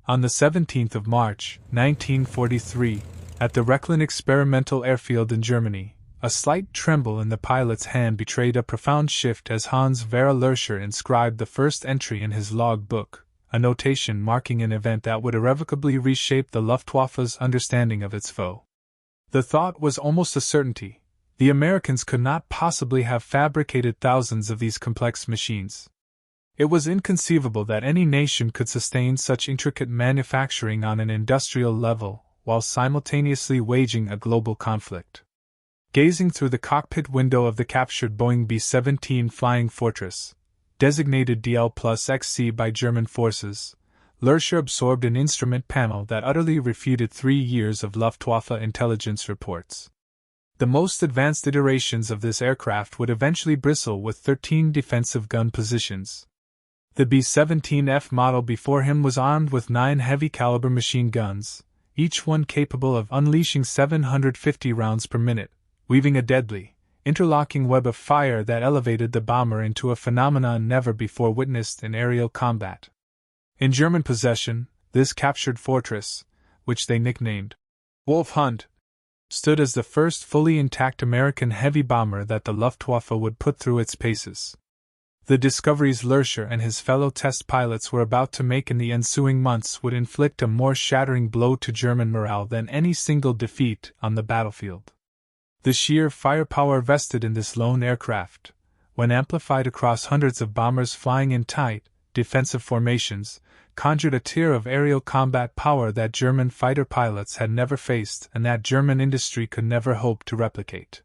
On the 17th of March, 1943, at the Rechlin experimental airfield in Germany, a slight tremble in the pilot's hand betrayed a profound shift as Hans Vera Lurcher inscribed the first entry in his log book, a notation marking an event that would irrevocably reshape the Luftwaffe's understanding of its foe. The thought was almost a certainty: the Americans could not possibly have fabricated thousands of these complex machines. It was inconceivable that any nation could sustain such intricate manufacturing on an industrial level while simultaneously waging a global conflict. Gazing through the cockpit window of the captured Boeing B-17 Flying Fortress, designated DL+XC by German forces, Lurcher absorbed an instrument panel that utterly refuted 3 years of Luftwaffe intelligence reports. The most advanced iterations of this aircraft would eventually bristle with 13 defensive gun positions. The B-17F model before him was armed with 9 heavy-caliber machine guns, each one capable of unleashing 750 rounds per minute, weaving a deadly, interlocking web of fire that elevated the bomber into a phenomenon never before witnessed in aerial combat. In German possession, this captured fortress, which they nicknamed Wulf Hound, stood as the first fully intact American heavy bomber that the Luftwaffe would put through its paces. The discoveries Lurcher and his fellow test pilots were about to make in the ensuing months would inflict a more shattering blow to German morale than any single defeat on the battlefield. The sheer firepower vested in this lone aircraft, when amplified across hundreds of bombers flying in tight, defensive formations, conjured a tier of aerial combat power that German fighter pilots had never faced and that German industry could never hope to replicate.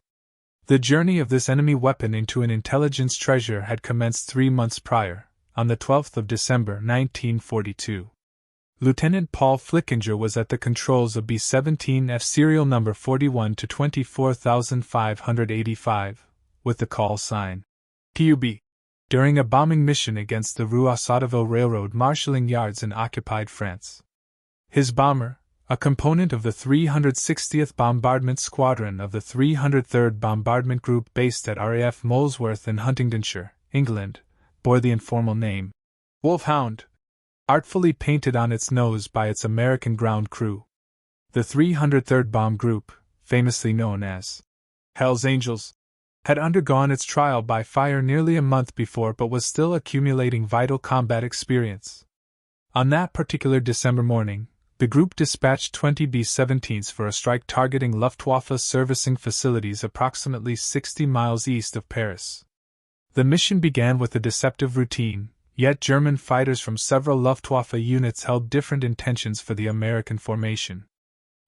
The journey of this enemy weapon into an intelligence treasure had commenced 3 months prior, on the 12th of December 1942. Lieutenant Paul Flickinger was at the controls of B-17F serial number 41 to 24585, with the call sign TUB, during a bombing mission against the Rouen-Sotteville Railroad marshalling yards in occupied France. His bomber, a component of the 360th Bombardment Squadron of the 303rd Bombardment Group based at RAF Molesworth in Huntingdonshire, England, bore the informal name Wulf Hound, artfully painted on its nose by its American ground crew. The 303rd Bomb Group, famously known as Hell's Angels, had undergone its trial by fire nearly a month before but was still accumulating vital combat experience. On that particular December morning, the group dispatched 20 B-17s for a strike targeting Luftwaffe servicing facilities approximately 60 miles east of Paris. The mission began with a deceptive routine, yet German fighters from several Luftwaffe units held different intentions for the American formation.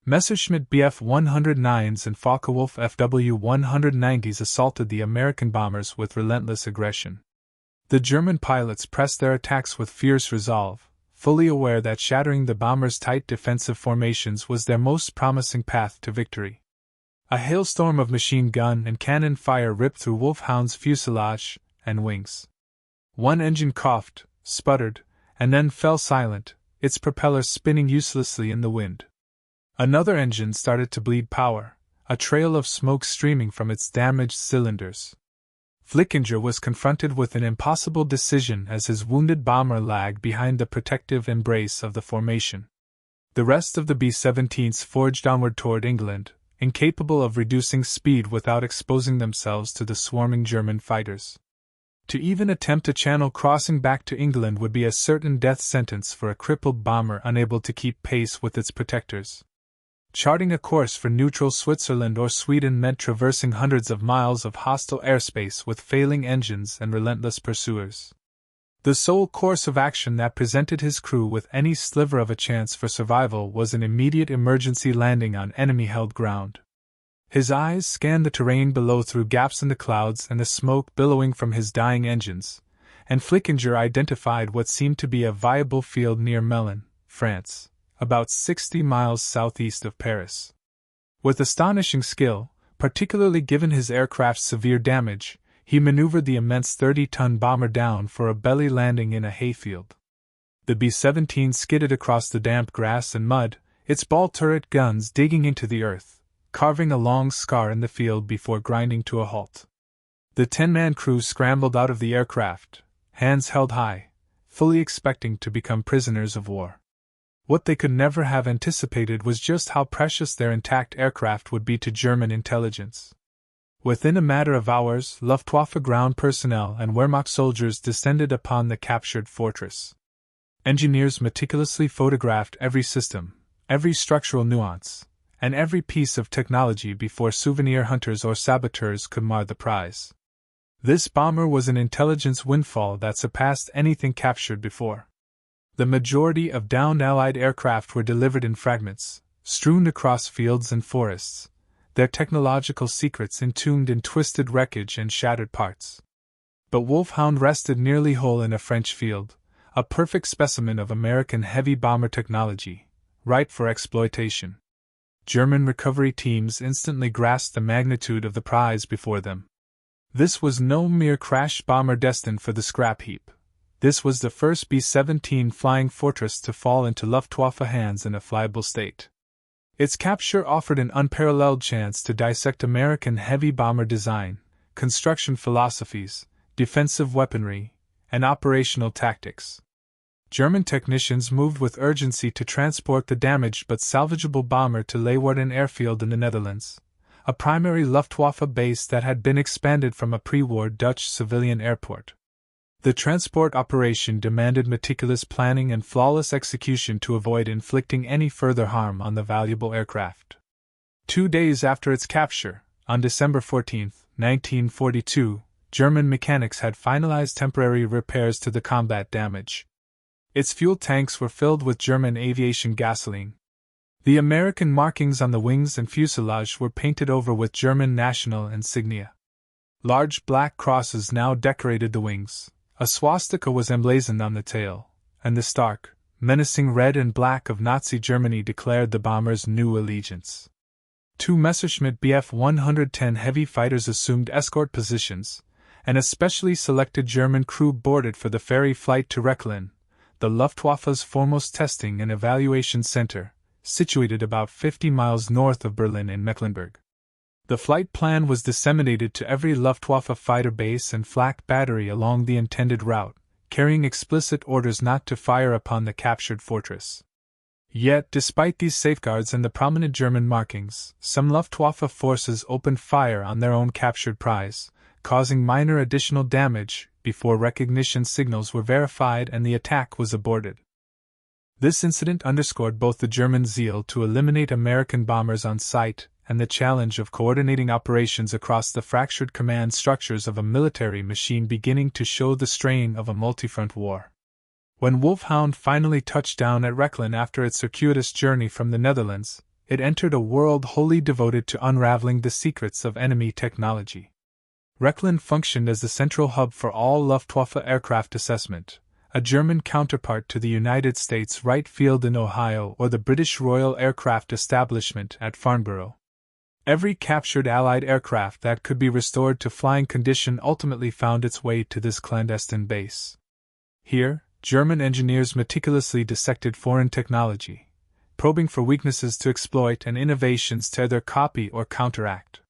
Messerschmitt Bf-109s and Focke-Wulf FW-190s assaulted the American bombers with relentless aggression. The German pilots pressed their attacks with fierce resolve, fully aware that shattering the bombers' tight defensive formations was their most promising path to victory. A hailstorm of machine gun and cannon fire ripped through Wulf Hound's fuselage and wings. One engine coughed, sputtered, and then fell silent, its propeller spinning uselessly in the wind. Another engine started to bleed power, a trail of smoke streaming from its damaged cylinders. Flickinger was confronted with an impossible decision as his wounded bomber lagged behind the protective embrace of the formation. The rest of the B-17s forged onward toward England, incapable of reducing speed without exposing themselves to the swarming German fighters. To even attempt a channel crossing back to England would be a certain death sentence for a crippled bomber unable to keep pace with its protectors. Charting a course for neutral Switzerland or Sweden meant traversing hundreds of miles of hostile airspace with failing engines and relentless pursuers. The sole course of action that presented his crew with any sliver of a chance for survival was an immediate emergency landing on enemy-held ground. His eyes scanned the terrain below through gaps in the clouds and the smoke billowing from his dying engines, and Flickinger identified what seemed to be a viable field near Melun, France, about 60 miles southeast of Paris. With astonishing skill, particularly given his aircraft's severe damage, he maneuvered the immense 30-ton bomber down for a belly landing in a hayfield. The B-17 skidded across the damp grass and mud, its ball turret guns digging into the earth, carving a long scar in the field before grinding to a halt. The 10-man crew scrambled out of the aircraft, hands held high, fully expecting to become prisoners of war. What they could never have anticipated was just how precious their intact aircraft would be to German intelligence. Within a matter of hours, Luftwaffe ground personnel and Wehrmacht soldiers descended upon the captured fortress. Engineers meticulously photographed every system, every structural nuance, and every piece of technology before souvenir hunters or saboteurs could mar the prize. This bomber was an intelligence windfall that surpassed anything captured before. The majority of downed Allied aircraft were delivered in fragments, strewn across fields and forests, their technological secrets entombed in twisted wreckage and shattered parts. But Wulf Hound rested nearly whole in a French field, a perfect specimen of American heavy bomber technology, ripe for exploitation. German recovery teams instantly grasped the magnitude of the prize before them. This was no mere crashed bomber destined for the scrap heap. This was the first B-17 flying fortress to fall into Luftwaffe hands in a flyable state. Its capture offered an unparalleled chance to dissect American heavy bomber design, construction philosophies, defensive weaponry, and operational tactics. German technicians moved with urgency to transport the damaged but salvageable bomber to Leeuwarden Airfield in the Netherlands, a primary Luftwaffe base that had been expanded from a pre-war Dutch civilian airport. The transport operation demanded meticulous planning and flawless execution to avoid inflicting any further harm on the valuable aircraft. 2 days after its capture, on December 14, 1942, German mechanics had finalized temporary repairs to the combat damage. Its fuel tanks were filled with German aviation gasoline. The American markings on the wings and fuselage were painted over with German national insignia. Large black crosses now decorated the wings. A swastika was emblazoned on the tail, and the stark, menacing red and black of Nazi Germany declared the bomber's new allegiance. 2 Messerschmitt Bf 110 heavy fighters assumed escort positions, and a specially selected German crew boarded for the ferry flight to Rechlin, the Luftwaffe's foremost testing and evaluation center, situated about 50 miles north of Berlin in Mecklenburg. The flight plan was disseminated to every Luftwaffe fighter base and flak battery along the intended route, carrying explicit orders not to fire upon the captured fortress. Yet, despite these safeguards and the prominent German markings, some Luftwaffe forces opened fire on their own captured prize, causing minor additional damage before recognition signals were verified and the attack was aborted. This incident underscored both the German zeal to eliminate American bombers on sight and the challenge of coordinating operations across the fractured command structures of a military machine beginning to show the strain of a multi-front war. When Wulf Hound finally touched down at Rechlin after its circuitous journey from the Netherlands, it entered a world wholly devoted to unraveling the secrets of enemy technology. Rechlin functioned as the central hub for all Luftwaffe aircraft assessment, a German counterpart to the United States Wright Field in Ohio or the British Royal Aircraft Establishment at Farnborough. Every captured Allied aircraft that could be restored to flying condition ultimately found its way to this clandestine base. Here, German engineers meticulously dissected foreign technology, probing for weaknesses to exploit and innovations to either copy or counteract.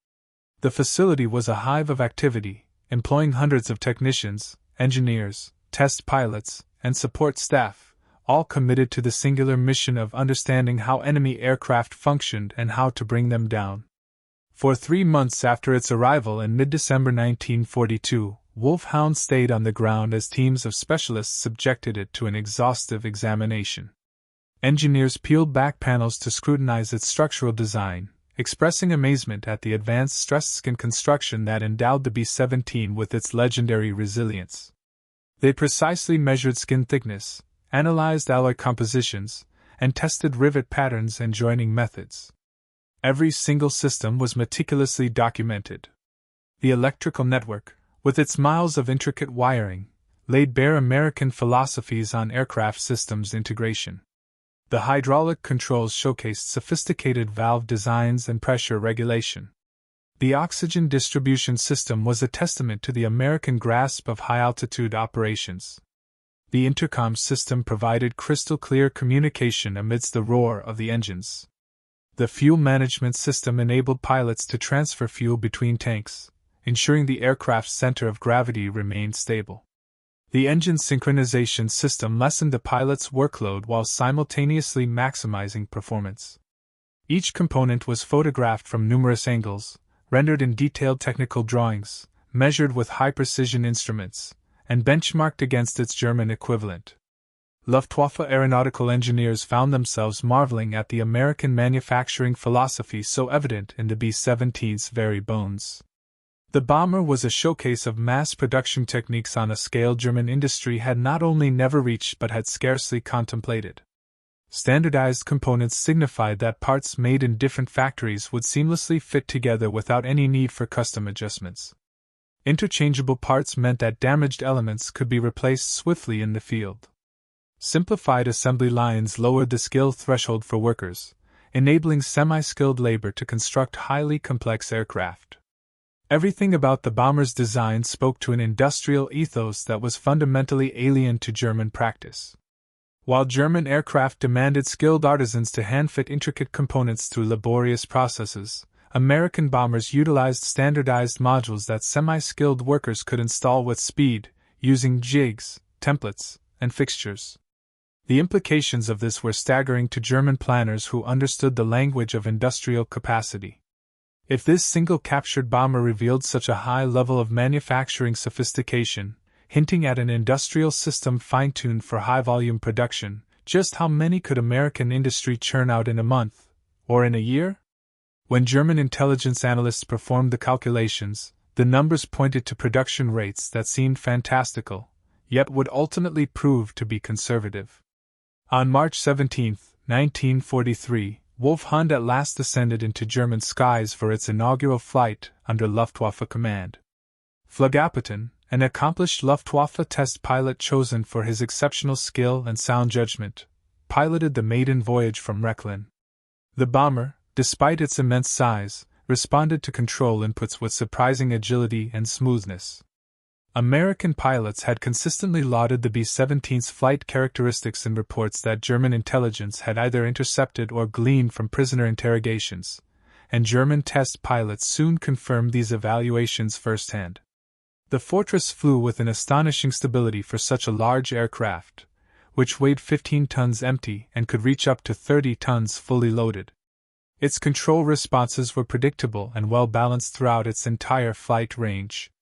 The facility was a hive of activity, employing hundreds of technicians, engineers, test pilots, and support staff, all committed to the singular mission of understanding how enemy aircraft functioned and how to bring them down. For 3 months after its arrival in mid-December 1942, Wulf Hound stayed on the ground as teams of specialists subjected it to an exhaustive examination. Engineers peeled back panels to scrutinize its structural design, expressing amazement at the advanced stressed skin construction that endowed the B-17 with its legendary resilience. They precisely measured skin thickness, analyzed alloy compositions, and tested rivet patterns and joining methods. Every single system was meticulously documented. The electrical network, with its miles of intricate wiring, laid bare American philosophies on aircraft systems integration. The hydraulic controls showcased sophisticated valve designs and pressure regulation. The oxygen distribution system was a testament to the American grasp of high-altitude operations. The intercom system provided crystal-clear communication amidst the roar of the engines. The fuel management system enabled pilots to transfer fuel between tanks, ensuring the aircraft's center of gravity remained stable. The engine synchronization system lessened the pilot's workload while simultaneously maximizing performance. Each component was photographed from numerous angles, rendered in detailed technical drawings, measured with high-precision instruments, and benchmarked against its German equivalent. Luftwaffe aeronautical engineers found themselves marveling at the American manufacturing philosophy so evident in the B-17's very bones. The bomber was a showcase of mass production techniques on a scale German industry had not only never reached but had scarcely contemplated. Standardized components signified that parts made in different factories would seamlessly fit together without any need for custom adjustments. Interchangeable parts meant that damaged elements could be replaced swiftly in the field. Simplified assembly lines lowered the skill threshold for workers, enabling semi-skilled labor to construct highly complex aircraft. Everything about the bomber's design spoke to an industrial ethos that was fundamentally alien to German practice. While German aircraft demanded skilled artisans to hand-fit intricate components through laborious processes, American bombers utilized standardized modules that semi-skilled workers could install with speed, using jigs, templates, and fixtures. The implications of this were staggering to German planners who understood the language of industrial capacity. If this single captured bomber revealed such a high level of manufacturing sophistication, hinting at an industrial system fine-tuned for high-volume production, just how many could American industry churn out in a month, or in a year? When German intelligence analysts performed the calculations, the numbers pointed to production rates that seemed fantastical, yet would ultimately prove to be conservative. On March 17, 1943, Wulf Hound at last descended into German skies for its inaugural flight under Luftwaffe command. Flugkapitän, an accomplished Luftwaffe test pilot chosen for his exceptional skill and sound judgment, piloted the maiden voyage from Rechlin. The bomber, despite its immense size, responded to control inputs with surprising agility and smoothness. American pilots had consistently lauded the B-17's flight characteristics in reports that German intelligence had either intercepted or gleaned from prisoner interrogations, and German test pilots soon confirmed these evaluations firsthand. The Fortress flew with an astonishing stability for such a large aircraft, which weighed 15 tons empty and could reach up to 30 tons fully loaded. Its control responses were predictable and well balanced throughout its entire flight range.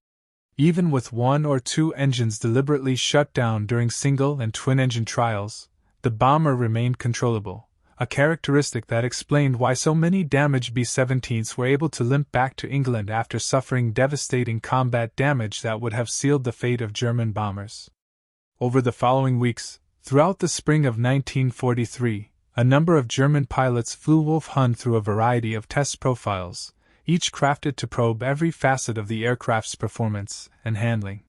Even with one or two engines deliberately shut down during single and twin-engine trials, the bomber remained controllable, a characteristic that explained why so many damaged B-17s were able to limp back to England after suffering devastating combat damage that would have sealed the fate of German bombers. Over the following weeks, throughout the spring of 1943, a number of German pilots flew Wulf Hound through a variety of test profiles, each crafted to probe every facet of the aircraft's performance and handling.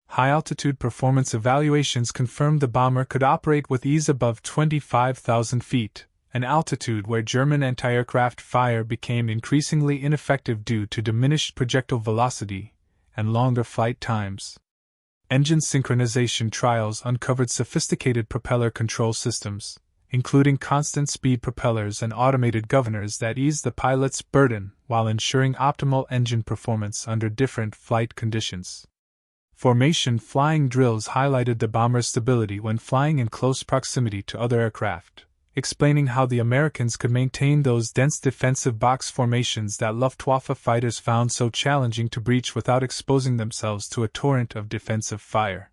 High-altitude performance evaluations confirmed the bomber could operate with ease above 25,000 feet, an altitude where German anti-aircraft fire became increasingly ineffective due to diminished projectile velocity and longer flight times. Engine synchronization trials uncovered sophisticated propeller control systems, including constant-speed propellers and automated governors that eased the pilot's burden while ensuring optimal engine performance under different flight conditions. Formation flying drills highlighted the bomber's stability when flying in close proximity to other aircraft, explaining how the Americans could maintain those dense defensive box formations that Luftwaffe fighters found so challenging to breach without exposing themselves to a torrent of defensive fire.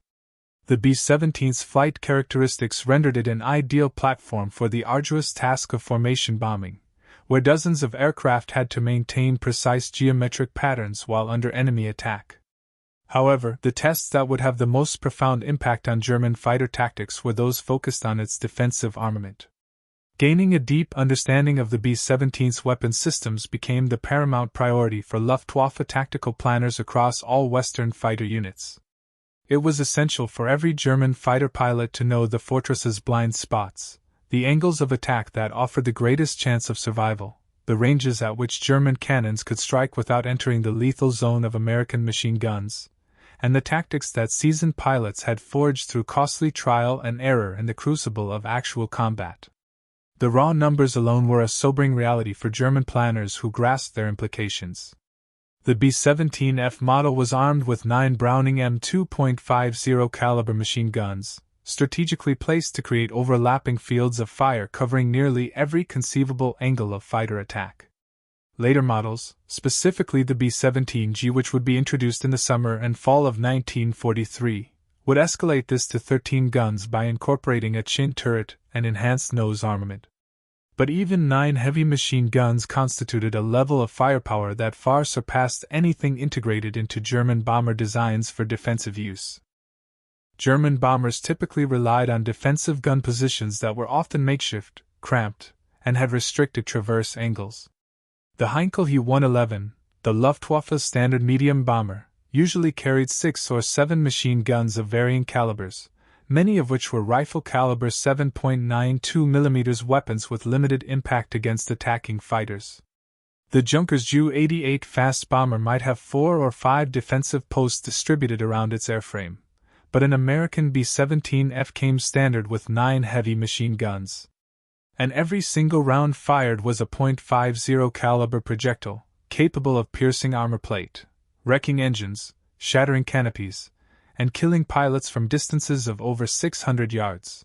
The B-17's flight characteristics rendered it an ideal platform for the arduous task of formation bombing, where dozens of aircraft had to maintain precise geometric patterns while under enemy attack. However, the tests that would have the most profound impact on German fighter tactics were those focused on its defensive armament. Gaining a deep understanding of the B-17's weapon systems became the paramount priority for Luftwaffe tactical planners across all Western fighter units. It was essential for every German fighter pilot to know the Fortress's blind spots, the angles of attack that offered the greatest chance of survival, the ranges at which German cannons could strike without entering the lethal zone of American machine guns, and the tactics that seasoned pilots had forged through costly trial and error in the crucible of actual combat. The raw numbers alone were a sobering reality for German planners who grasped their implications. The B-17F model was armed with 9 Browning M2.50 caliber machine guns, strategically placed to create overlapping fields of fire covering nearly every conceivable angle of fighter attack. Later models, specifically the B-17G, which would be introduced in the summer and fall of 1943, would escalate this to 13 guns by incorporating a chin turret and enhanced nose armament. But even 9 heavy machine guns constituted a level of firepower that far surpassed anything integrated into German bomber designs for defensive use. German bombers typically relied on defensive gun positions that were often makeshift, cramped, and had restricted traverse angles. The Heinkel He-111, the Luftwaffe's standard medium bomber, usually carried 6 or 7 machine guns of varying calibers, many of which were rifle-caliber 7.92 mm weapons with limited impact against attacking fighters. The Junkers Ju-88 fast bomber might have 4 or 5 defensive posts distributed around its airframe, but an American B-17F came standard with 9 heavy machine guns. And every single round fired was a .50 caliber projectile, capable of piercing armor plate, wrecking engines, shattering canopies, and killing pilots from distances of over 600 yards.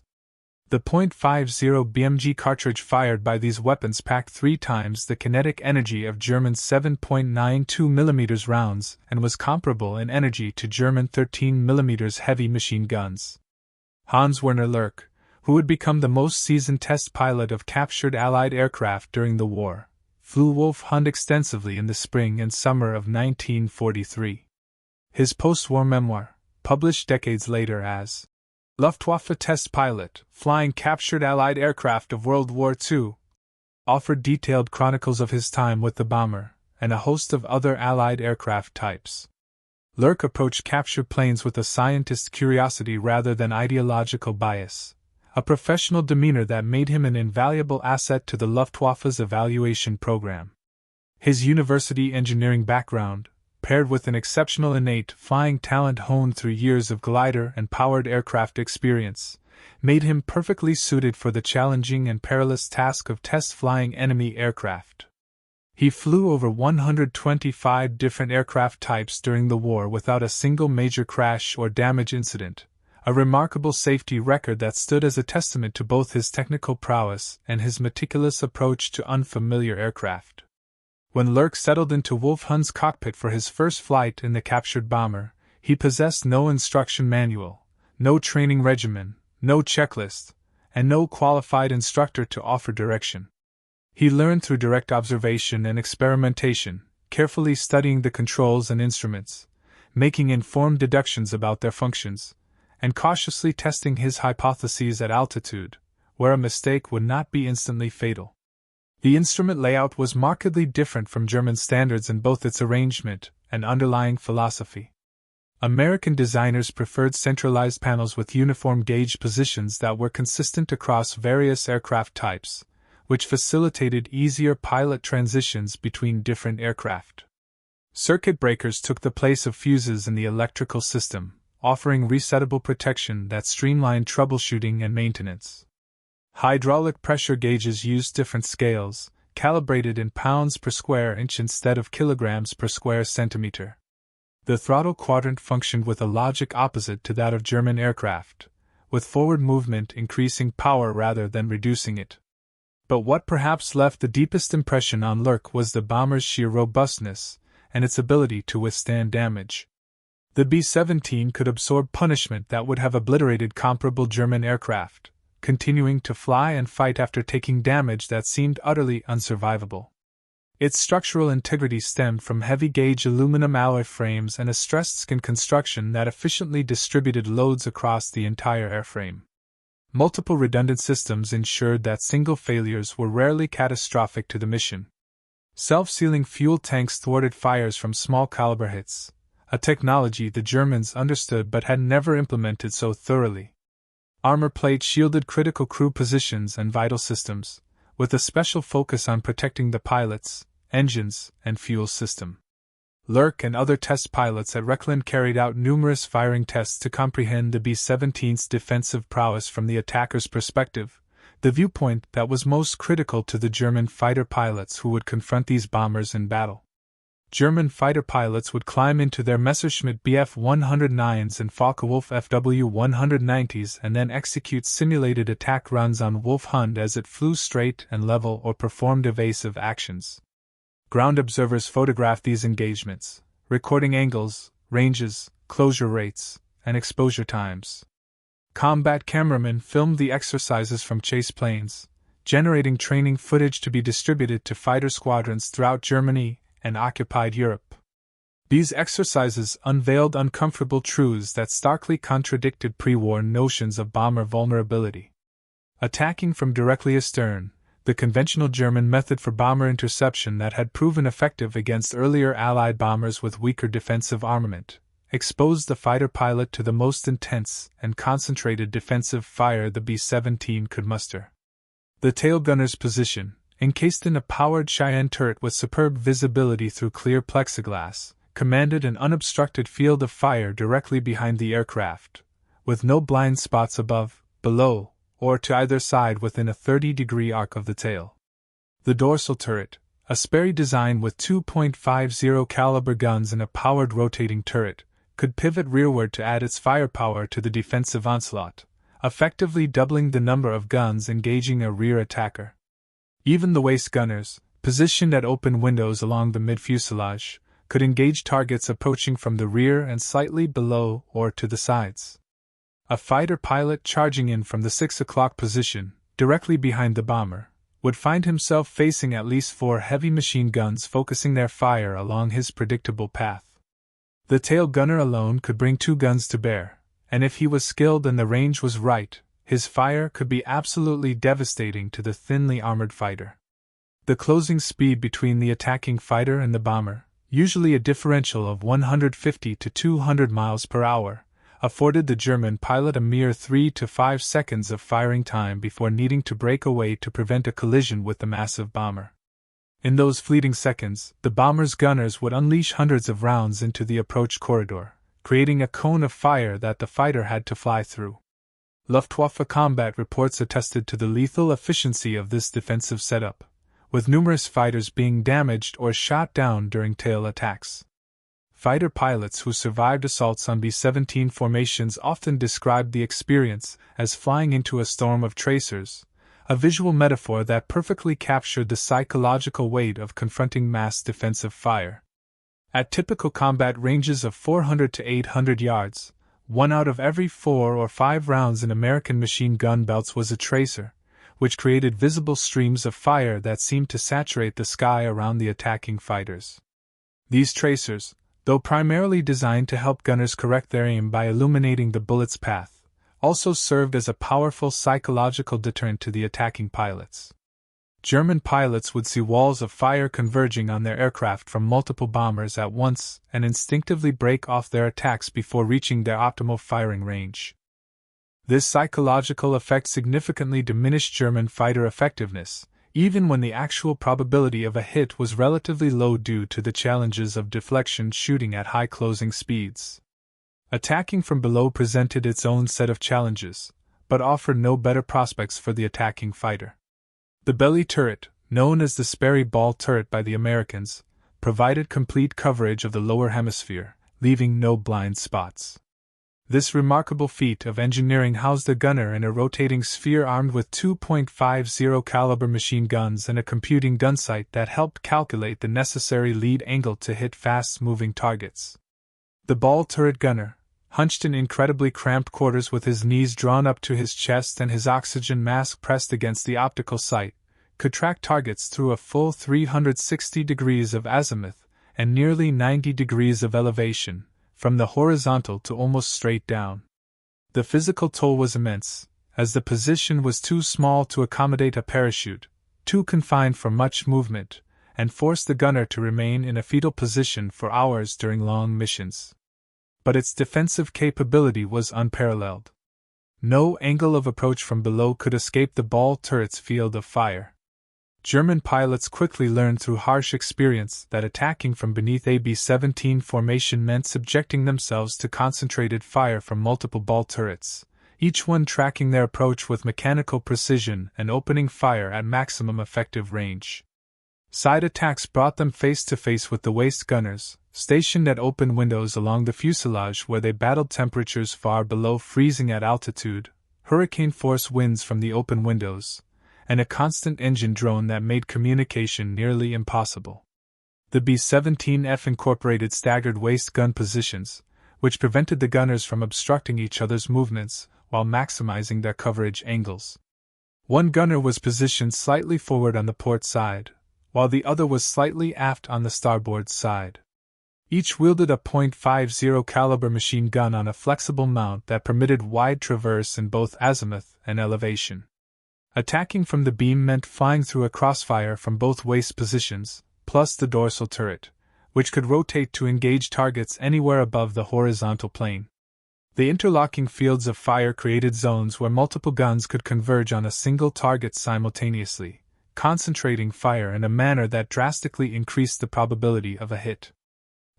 The .50 BMG cartridge fired by these weapons packed 3 times the kinetic energy of German 7.92 mm rounds and was comparable in energy to German 13 mm heavy machine guns. Hans Werner Lurch, who would become the most seasoned test pilot of captured Allied aircraft during the war, flew Wulf Hound extensively in the spring and summer of 1943. His post-war memoir, published decades later as Luftwaffe Test Pilot, Flying Captured Allied Aircraft of World War II, offered detailed chronicles of his time with the bomber and a host of other Allied aircraft types. Lurch approached captured planes with a scientist's curiosity rather than ideological bias, a professional demeanor that made him an invaluable asset to the Luftwaffe's evaluation program. His university engineering background, paired with an exceptional innate flying talent honed through years of glider and powered aircraft experience, made him perfectly suited for the challenging and perilous task of test flying enemy aircraft. He flew over 125 different aircraft types during the war without a single major crash or damage incident, a remarkable safety record that stood as a testament to both his technical prowess and his meticulous approach to unfamiliar aircraft. When Lurch settled into Wulf Hound's cockpit for his first flight in the captured bomber, he possessed no instruction manual, no training regimen, no checklist, and no qualified instructor to offer direction. He learned through direct observation and experimentation, carefully studying the controls and instruments, making informed deductions about their functions, and cautiously testing his hypotheses at altitude, where a mistake would not be instantly fatal. The instrument layout was markedly different from German standards in both its arrangement and underlying philosophy. American designers preferred centralized panels with uniform gauge positions that were consistent across various aircraft types, which facilitated easier pilot transitions between different aircraft. Circuit breakers took the place of fuses in the electrical system, offering resettable protection that streamlined troubleshooting and maintenance. Hydraulic pressure gauges used different scales, calibrated in pounds per square inch instead of kilograms per square centimeter. The throttle quadrant functioned with a logic opposite to that of German aircraft, with forward movement increasing power rather than reducing it. But what perhaps left the deepest impression on Lurch was the bomber's sheer robustness and its ability to withstand damage. The B-17 could absorb punishment that would have obliterated comparable German aircraft, continuing to fly and fight after taking damage that seemed utterly unsurvivable. Its structural integrity stemmed from heavy-gauge aluminum alloy frames and a stressed skin construction that efficiently distributed loads across the entire airframe. Multiple redundant systems ensured that single failures were rarely catastrophic to the mission. Self-sealing fuel tanks thwarted fires from small-caliber hits, a technology the Germans understood but had never implemented so thoroughly. Armor plate shielded critical crew positions and vital systems, with a special focus on protecting the pilots, engines, and fuel system. Lurch and other test pilots at Rechlin carried out numerous firing tests to comprehend the B-17's defensive prowess from the attacker's perspective, the viewpoint that was most critical to the German fighter pilots who would confront these bombers in battle. German fighter pilots would climb into their Messerschmitt Bf-109s and Focke-Wulf Fw-190s and then execute simulated attack runs on Wulf Hound as it flew straight and level or performed evasive actions. Ground observers photographed these engagements, recording angles, ranges, closure rates, and exposure times. Combat cameramen filmed the exercises from chase planes, generating training footage to be distributed to fighter squadrons throughout Germany and occupied Europe. These exercises unveiled uncomfortable truths that starkly contradicted pre-war notions of bomber vulnerability. Attacking from directly astern, the conventional German method for bomber interception that had proven effective against earlier Allied bombers with weaker defensive armament, exposed the fighter pilot to the most intense and concentrated defensive fire the B-17 could muster. The tail gunner's position, encased in a powered Cheyenne turret with superb visibility through clear plexiglass, commanded an unobstructed field of fire directly behind the aircraft, with no blind spots above, below, or to either side within a 30-degree arc of the tail. The dorsal turret, a Sperry design with 2.50 caliber guns and a powered rotating turret, could pivot rearward to add its firepower to the defensive onslaught, effectively doubling the number of guns engaging a rear attacker. Even the waist gunners, positioned at open windows along the mid-fuselage, could engage targets approaching from the rear and slightly below or to the sides. A fighter pilot charging in from the 6 o'clock position, directly behind the bomber, would find himself facing at least 4 heavy machine guns focusing their fire along his predictable path. The tail gunner alone could bring 2 guns to bear, and if he was skilled and the range was right, his fire could be absolutely devastating to the thinly armored fighter. The closing speed between the attacking fighter and the bomber, usually a differential of 150 to 200 miles per hour, afforded the German pilot a mere 3 to 5 seconds of firing time before needing to break away to prevent a collision with the massive bomber. In those fleeting seconds, the bomber's gunners would unleash hundreds of rounds into the approach corridor, creating a cone of fire that the fighter had to fly through. Luftwaffe combat reports attested to the lethal efficiency of this defensive setup, with numerous fighters being damaged or shot down during tail attacks. Fighter pilots who survived assaults on B-17 formations often described the experience as flying into a storm of tracers, a visual metaphor that perfectly captured the psychological weight of confronting mass defensive fire. At typical combat ranges of 400 to 800 yards, 1 out of every 4 or 5 rounds in American machine gun belts was a tracer, which created visible streams of fire that seemed to saturate the sky around the attacking fighters. These tracers, though primarily designed to help gunners correct their aim by illuminating the bullet's path, also served as a powerful psychological deterrent to the attacking pilots. German pilots would see walls of fire converging on their aircraft from multiple bombers at once and instinctively break off their attacks before reaching their optimal firing range. This psychological effect significantly diminished German fighter effectiveness, even when the actual probability of a hit was relatively low due to the challenges of deflection shooting at high closing speeds. Attacking from below presented its own set of challenges, but offered no better prospects for the attacking fighter. The belly turret, known as the Sperry ball turret by the Americans, provided complete coverage of the lower hemisphere, leaving no blind spots. This remarkable feat of engineering housed a gunner in a rotating sphere armed with 2.50 caliber machine guns and a computing gun sight that helped calculate the necessary lead angle to hit fast-moving targets. The ball turret gunner, hunched in incredibly cramped quarters with his knees drawn up to his chest and his oxygen mask pressed against the optical sight, could track targets through a full 360 degrees of azimuth and nearly 90 degrees of elevation, from the horizontal to almost straight down. The physical toll was immense, as the position was too small to accommodate a parachute, too confined for much movement, and forced the gunner to remain in a fetal position for hours during long missions. But its defensive capability was unparalleled. No angle of approach from below could escape the ball turret's field of fire. German pilots quickly learned through harsh experience that attacking from beneath a B-17 formation meant subjecting themselves to concentrated fire from multiple ball turrets, each one tracking their approach with mechanical precision and opening fire at maximum effective range. Side attacks brought them face to face with the waist gunners, stationed at open windows along the fuselage where they battled temperatures far below freezing at altitude, hurricane-force winds from the open windows, and a constant engine drone that made communication nearly impossible. The B-17F incorporated staggered waist gun positions, which prevented the gunners from obstructing each other's movements while maximizing their coverage angles. One gunner was positioned slightly forward on the port side, while the other was slightly aft on the starboard side. Each wielded a .50 caliber machine gun on a flexible mount that permitted wide traverse in both azimuth and elevation. Attacking from the beam meant flying through a crossfire from both waist positions, plus the dorsal turret, which could rotate to engage targets anywhere above the horizontal plane. The interlocking fields of fire created zones where multiple guns could converge on a single target simultaneously, concentrating fire in a manner that drastically increased the probability of a hit.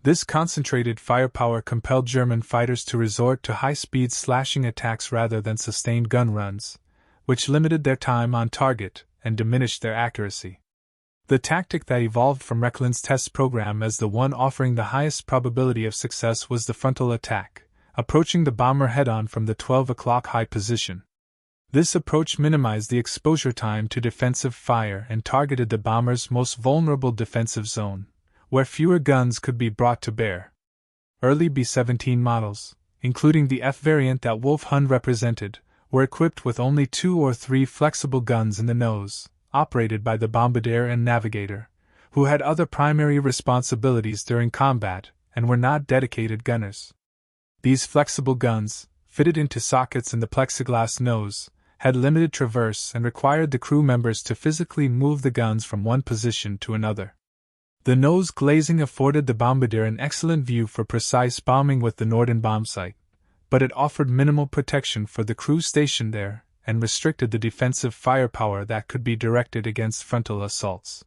This concentrated firepower compelled German fighters to resort to high-speed slashing attacks rather than sustained gun runs, which limited their time on target and diminished their accuracy. The tactic that evolved from Rechlin's test program as the one offering the highest probability of success was the frontal attack, approaching the bomber head-on from the 12 o'clock high position. This approach minimized the exposure time to defensive fire and targeted the bomber's most vulnerable defensive zone, where fewer guns could be brought to bear. Early B-17 models, including the F variant that Wulf Hound represented, were equipped with only 2 or 3 flexible guns in the nose, operated by the bombardier and navigator, who had other primary responsibilities during combat and were not dedicated gunners. These flexible guns, fitted into sockets in the plexiglass nose, had limited traverse and required the crew members to physically move the guns from one position to another. The nose glazing afforded the bombardier an excellent view for precise bombing with the Norden bombsight, but it offered minimal protection for the crew stationed there and restricted the defensive firepower that could be directed against frontal assaults.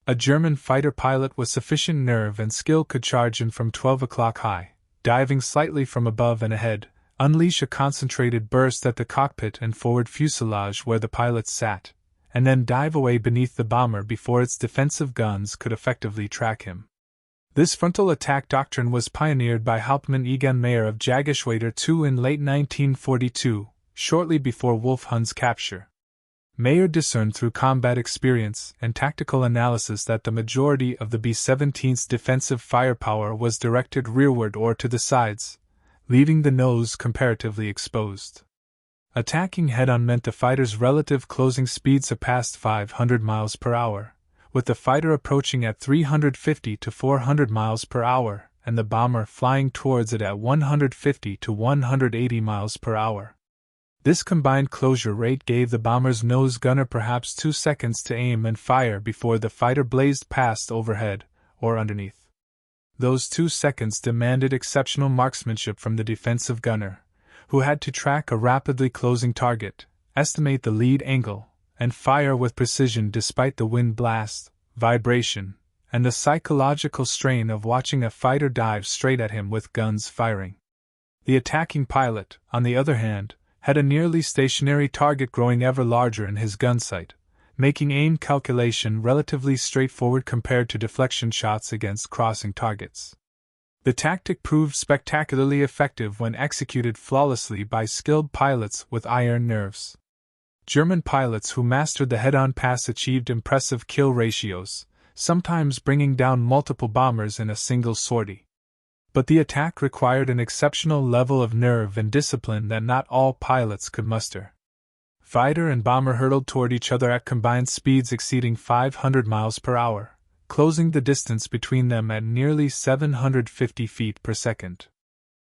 A German fighter pilot with sufficient nerve and skill could charge in from 12 o'clock high, diving slightly from above and ahead, unleash a concentrated burst at the cockpit and forward fuselage where the pilot sat, and then dive away beneath the bomber before its defensive guns could effectively track him. This frontal attack doctrine was pioneered by Hauptmann Egon Mayer of Jägerschwader II in late 1942, shortly before Wulf Hound's capture. Mayer discerned through combat experience and tactical analysis that the majority of the B-17's defensive firepower was directed rearward or to the sides, leaving the nose comparatively exposed. Attacking head-on meant the fighter's relative closing speed surpassed 500 miles per hour, with the fighter approaching at 350 to 400 miles per hour and the bomber flying towards it at 150 to 180 miles per hour. This combined closure rate gave the bomber's nose gunner perhaps 2 seconds to aim and fire before the fighter blazed past overhead or underneath. Those 2 seconds demanded exceptional marksmanship from the defensive gunner, who had to track a rapidly closing target, estimate the lead angle, and fire with precision despite the wind blast, vibration, and the psychological strain of watching a fighter dive straight at him with guns firing. The attacking pilot, on the other hand, had a nearly stationary target growing ever larger in his gun sight, making aim calculation relatively straightforward compared to deflection shots against crossing targets. The tactic proved spectacularly effective when executed flawlessly by skilled pilots with iron nerves. German pilots who mastered the head-on pass achieved impressive kill ratios, sometimes bringing down multiple bombers in a single sortie. But the attack required an exceptional level of nerve and discipline that not all pilots could muster. Fighter and bomber hurtled toward each other at combined speeds exceeding 500 miles per hour, closing the distance between them at nearly 750 feet per second.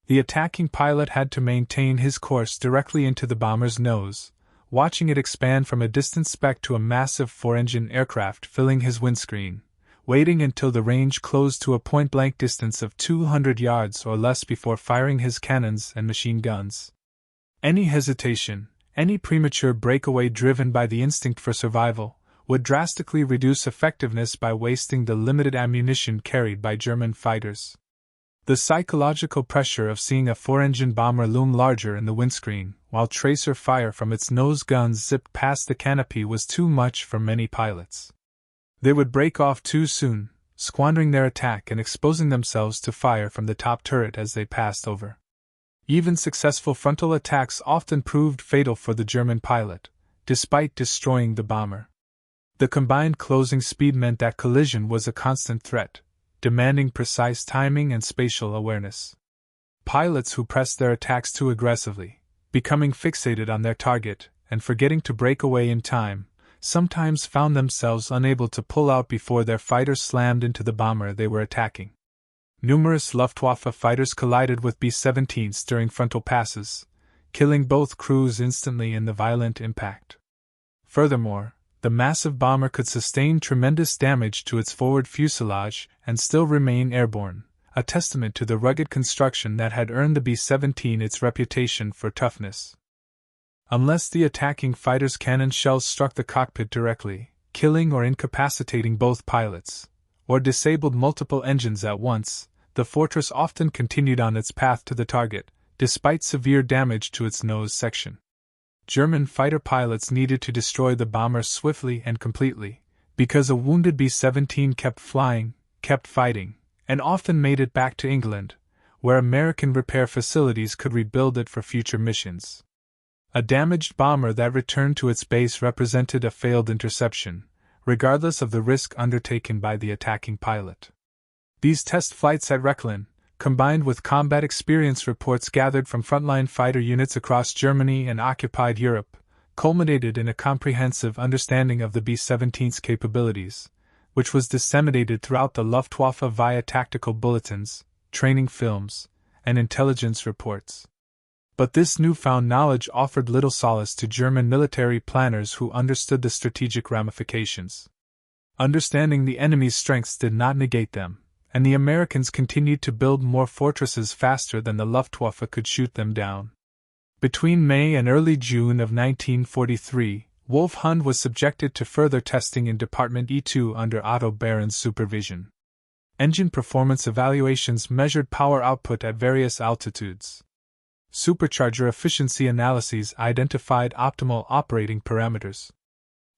The attacking pilot had to maintain his course directly into the bomber's nose, watching it expand from a distant speck to a massive 4-engine aircraft filling his windscreen, waiting until the range closed to a point-blank distance of 200 yards or less before firing his cannons and machine guns. Any hesitation, any premature breakaway driven by the instinct for survival, would drastically reduce effectiveness by wasting the limited ammunition carried by German fighters. The psychological pressure of seeing a 4-engine bomber loom larger in the windscreen, while tracer fire from its nose guns zipped past the canopy was too much for many pilots. They would break off too soon, squandering their attack and exposing themselves to fire from the top turret as they passed over. Even successful frontal attacks often proved fatal for the German pilot, despite destroying the bomber. The combined closing speed meant that collision was a constant threat, demanding precise timing and spatial awareness. Pilots who pressed their attacks too aggressively, becoming fixated on their target and forgetting to break away in time, sometimes found themselves unable to pull out before their fighter slammed into the bomber they were attacking. Numerous Luftwaffe fighters collided with B-17s during frontal passes, killing both crews instantly in the violent impact. Furthermore, the massive bomber could sustain tremendous damage to its forward fuselage and still remain airborne, a testament to the rugged construction that had earned the B-17 its reputation for toughness. Unless the attacking fighter's cannon shells struck the cockpit directly, killing or incapacitating both pilots, or disabled multiple engines at once, the fortress often continued on its path to the target, despite severe damage to its nose section. German fighter pilots needed to destroy the bomber swiftly and completely, because a wounded B-17 kept flying, kept fighting, and often made it back to England, where American repair facilities could rebuild it for future missions. A damaged bomber that returned to its base represented a failed interception, regardless of the risk undertaken by the attacking pilot. These test flights at Rechlin, combined with combat experience reports gathered from frontline fighter units across Germany and occupied Europe, culminated in a comprehensive understanding of the B-17's capabilities, which was disseminated throughout the Luftwaffe via tactical bulletins, training films, and intelligence reports. But this newfound knowledge offered little solace to German military planners who understood the strategic ramifications. Understanding the enemy's strengths did not negate them, and the Americans continued to build more fortresses faster than the Luftwaffe could shoot them down. Between May and early June of 1943, Wulf Hound was subjected to further testing in Department E2 under Otto Baron's supervision. Engine performance evaluations measured power output at various altitudes. Supercharger efficiency analyses identified optimal operating parameters.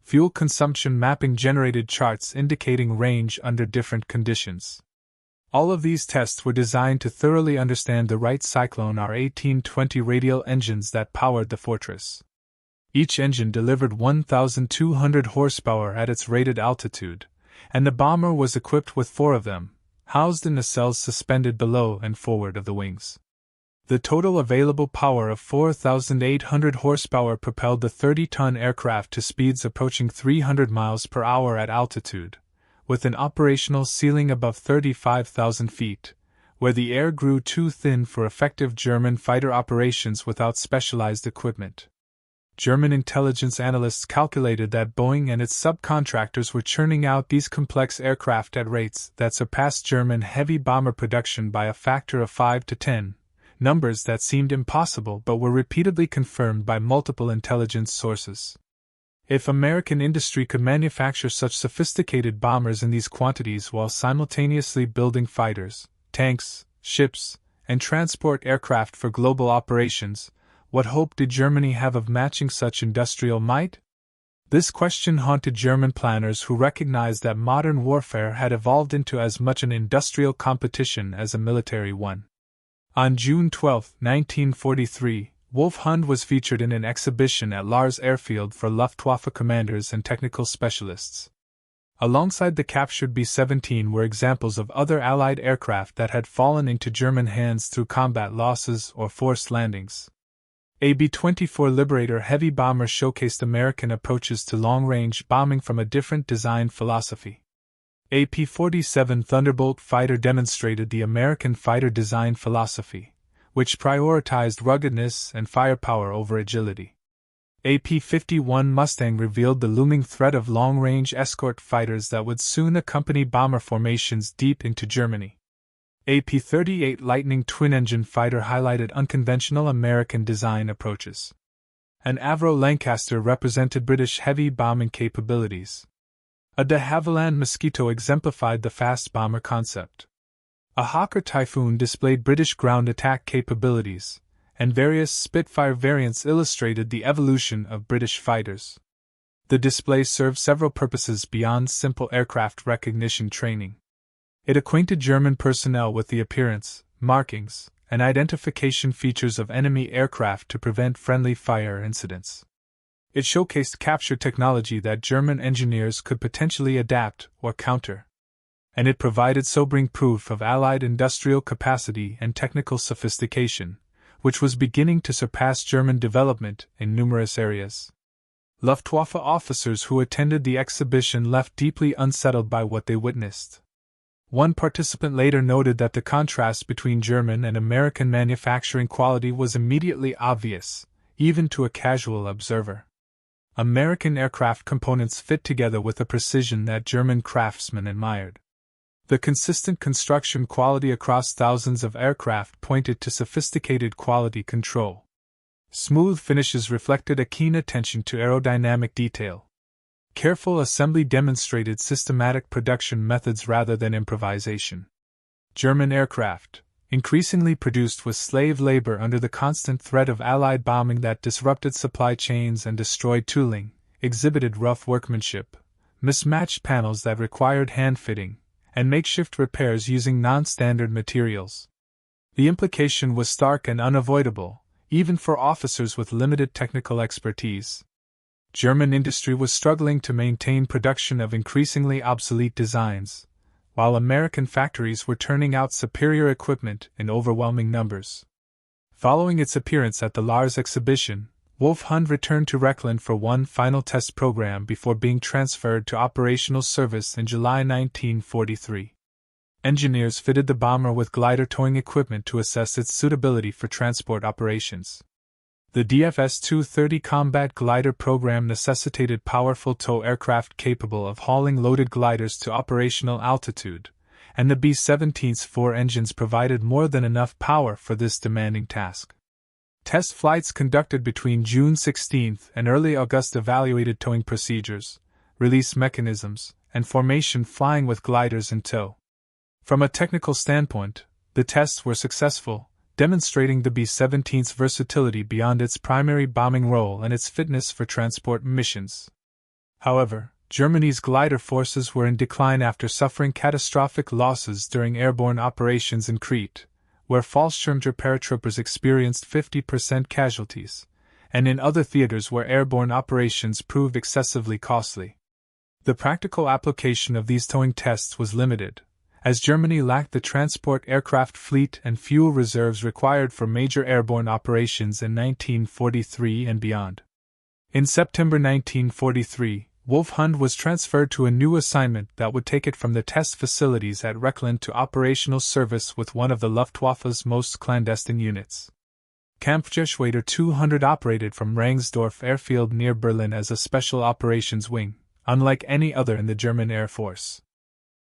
Fuel consumption mapping generated charts indicating range under different conditions. All of these tests were designed to thoroughly understand the Wright Cyclone R1820 radial engines that powered the fortress. Each engine delivered 1,200 horsepower at its rated altitude, and the bomber was equipped with 4 of them, housed in nacelles suspended below and forward of the wings. The total available power of 4,800 horsepower propelled the 30-ton aircraft to speeds approaching 300 miles per hour at altitude, with an operational ceiling above 35,000 feet, where the air grew too thin for effective German fighter operations without specialized equipment. German intelligence analysts calculated that Boeing and its subcontractors were churning out these complex aircraft at rates that surpassed German heavy bomber production by a factor of 5 to 10. Numbers that seemed impossible but were repeatedly confirmed by multiple intelligence sources. If American industry could manufacture such sophisticated bombers in these quantities while simultaneously building fighters, tanks, ships, and transport aircraft for global operations, what hope did Germany have of matching such industrial might? This question haunted German planners who recognized that modern warfare had evolved into as much an industrial competition as a military one. On June 12, 1943, Wulf Hound was featured in an exhibition at Lars Airfield for Luftwaffe commanders and technical specialists. Alongside the captured B-17 were examples of other Allied aircraft that had fallen into German hands through combat losses or forced landings. A B-24 Liberator heavy bomber showcased American approaches to long-range bombing from a different design philosophy. A P-47 Thunderbolt fighter demonstrated the American fighter design philosophy, which prioritized ruggedness and firepower over agility. A P-51 Mustang revealed the looming threat of long-range escort fighters that would soon accompany bomber formations deep into Germany. A P-38 Lightning twin-engine fighter highlighted unconventional American design approaches. An Avro Lancaster represented British heavy bombing capabilities. A de Havilland Mosquito exemplified the fast bomber concept. A Hawker Typhoon displayed British ground attack capabilities, and various Spitfire variants illustrated the evolution of British fighters. The display served several purposes beyond simple aircraft recognition training. It acquainted German personnel with the appearance, markings, and identification features of enemy aircraft to prevent friendly fire incidents. It showcased capture technology that German engineers could potentially adapt or counter. And it provided sobering proof of Allied industrial capacity and technical sophistication, which was beginning to surpass German development in numerous areas. Luftwaffe officers who attended the exhibition left deeply unsettled by what they witnessed. One participant later noted that the contrast between German and American manufacturing quality was immediately obvious, even to a casual observer. American aircraft components fit together with a precision that German craftsmen admired. The consistent construction quality across thousands of aircraft pointed to sophisticated quality control. Smooth finishes reflected a keen attention to aerodynamic detail. Careful assembly demonstrated systematic production methods rather than improvisation. German aircraft, increasingly produced with slave labor under the constant threat of Allied bombing that disrupted supply chains and destroyed tooling, exhibited rough workmanship, mismatched panels that required hand-fitting, and makeshift repairs using non-standard materials. The implication was stark and unavoidable, even for officers with limited technical expertise. German industry was struggling to maintain production of increasingly obsolete designs, while American factories were turning out superior equipment in overwhelming numbers. Following its appearance at the Lars exhibition, Wulf Hound returned to Rechlin for one final test program before being transferred to operational service in July 1943. Engineers fitted the bomber with glider towing equipment to assess its suitability for transport operations. The DFS-230 combat glider program necessitated powerful tow aircraft capable of hauling loaded gliders to operational altitude, and the B-17's 4 engines provided more than enough power for this demanding task. Test flights conducted between June 16 and early August evaluated towing procedures, release mechanisms, and formation flying with gliders in tow. From a technical standpoint, the tests were successful, demonstrating the B-17's versatility beyond its primary bombing role and its fitness for transport missions. However, Germany's glider forces were in decline after suffering catastrophic losses during airborne operations in Crete, where Fallschirmjäger paratroopers experienced 50% casualties, and in other theaters where airborne operations proved excessively costly. The practical application of these towing tests was limited, as Germany lacked the transport aircraft fleet and fuel reserves required for major airborne operations in 1943 and beyond. In September 1943, Wulf Hound was transferred to a new assignment that would take it from the test facilities at Rechlin to operational service with one of the Luftwaffe's most clandestine units. Kampfgeschwader 200 operated from Rangsdorf Airfield near Berlin as a special operations wing, unlike any other in the German Air Force.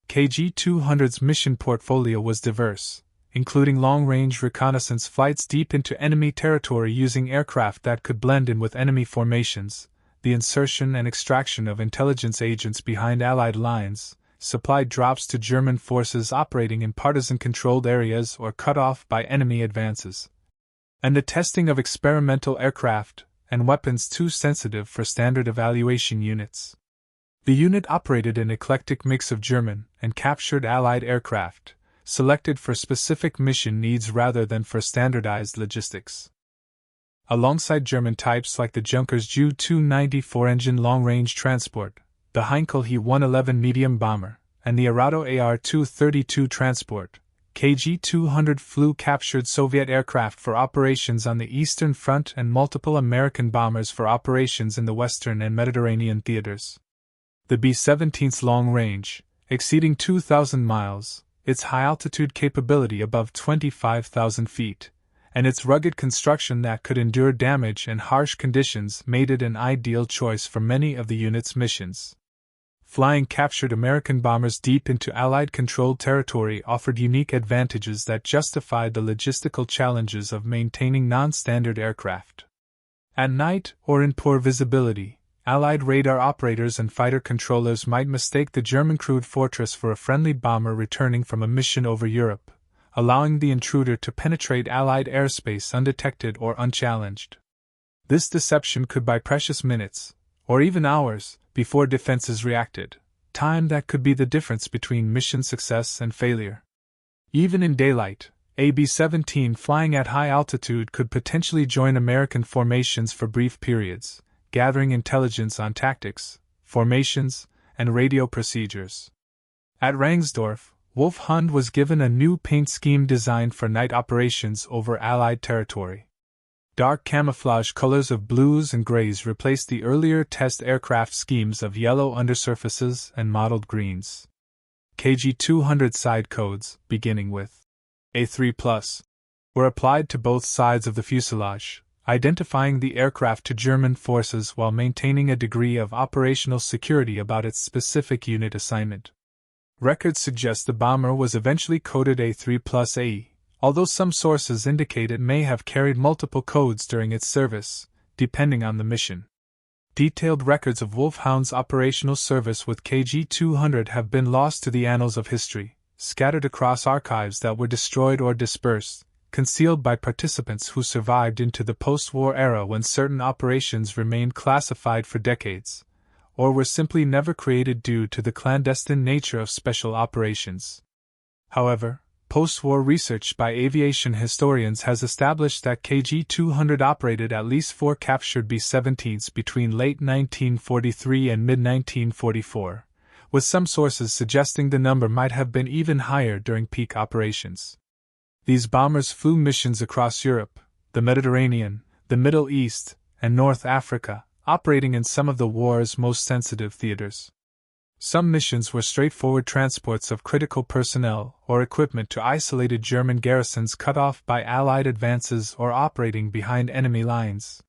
KG-200's mission portfolio was diverse, including long-range reconnaissance flights deep into enemy territory using aircraft that could blend in with enemy formations, the insertion and extraction of intelligence agents behind Allied lines, supplied drops to German forces operating in partisan-controlled areas or cut off by enemy advances, and the testing of experimental aircraft and weapons too sensitive for standard evaluation units. The unit operated an eclectic mix of German and captured Allied aircraft, selected for specific mission needs rather than for standardized logistics. Alongside German types like the Junkers Ju-290 4-engine long-range transport, the Heinkel He-111 medium bomber, and the Arado AR-232 transport, KG-200 flew captured Soviet aircraft for operations on the Eastern Front and multiple American bombers for operations in the Western and Mediterranean theaters. The B-17's long range, exceeding 2,000 miles, its high-altitude capability above 25,000 feet, and its rugged construction that could endure damage and harsh conditions made it an ideal choice for many of the unit's missions. Flying captured American bombers deep into Allied-controlled territory offered unique advantages that justified the logistical challenges of maintaining non-standard aircraft. At night or in poor visibility, Allied radar operators and fighter controllers might mistake the German crewed fortress for a friendly bomber returning from a mission over Europe, allowing the intruder to penetrate Allied airspace undetected or unchallenged. This deception could buy precious minutes, or even hours, before defenses reacted, time that could be the difference between mission success and failure. Even in daylight, a B-17 flying at high altitude could potentially join American formations for brief periods, gathering intelligence on tactics, formations, and radio procedures. At Rangsdorf, Wulf Hound was given a new paint scheme designed for night operations over Allied territory. Dark camouflage colors of blues and grays replaced the earlier test aircraft schemes of yellow undersurfaces and mottled greens. KG-200 side codes, beginning with A3+, were applied to both sides of the fuselage, identifying the aircraft to German forces while maintaining a degree of operational security about its specific unit assignment. Records suggest the bomber was eventually coded A3+A, although some sources indicate it may have carried multiple codes during its service, depending on the mission. Detailed records of Wulf Hound's operational service with KG-200 have been lost to the annals of history, scattered across archives that were destroyed or dispersed, concealed by participants who survived into the post-war era when certain operations remained classified for decades, or were simply never created due to the clandestine nature of special operations. However, post-war research by aviation historians has established that KG-200 operated at least 4 captured B-17s between late 1943 and mid-1944, with some sources suggesting the number might have been even higher during peak operations. These bombers flew missions across Europe, the Mediterranean, the Middle East, and North Africa, operating in some of the war's most sensitive theaters. Some missions were straightforward transports of critical personnel or equipment to isolated German garrisons cut off by Allied advances or operating behind enemy lines.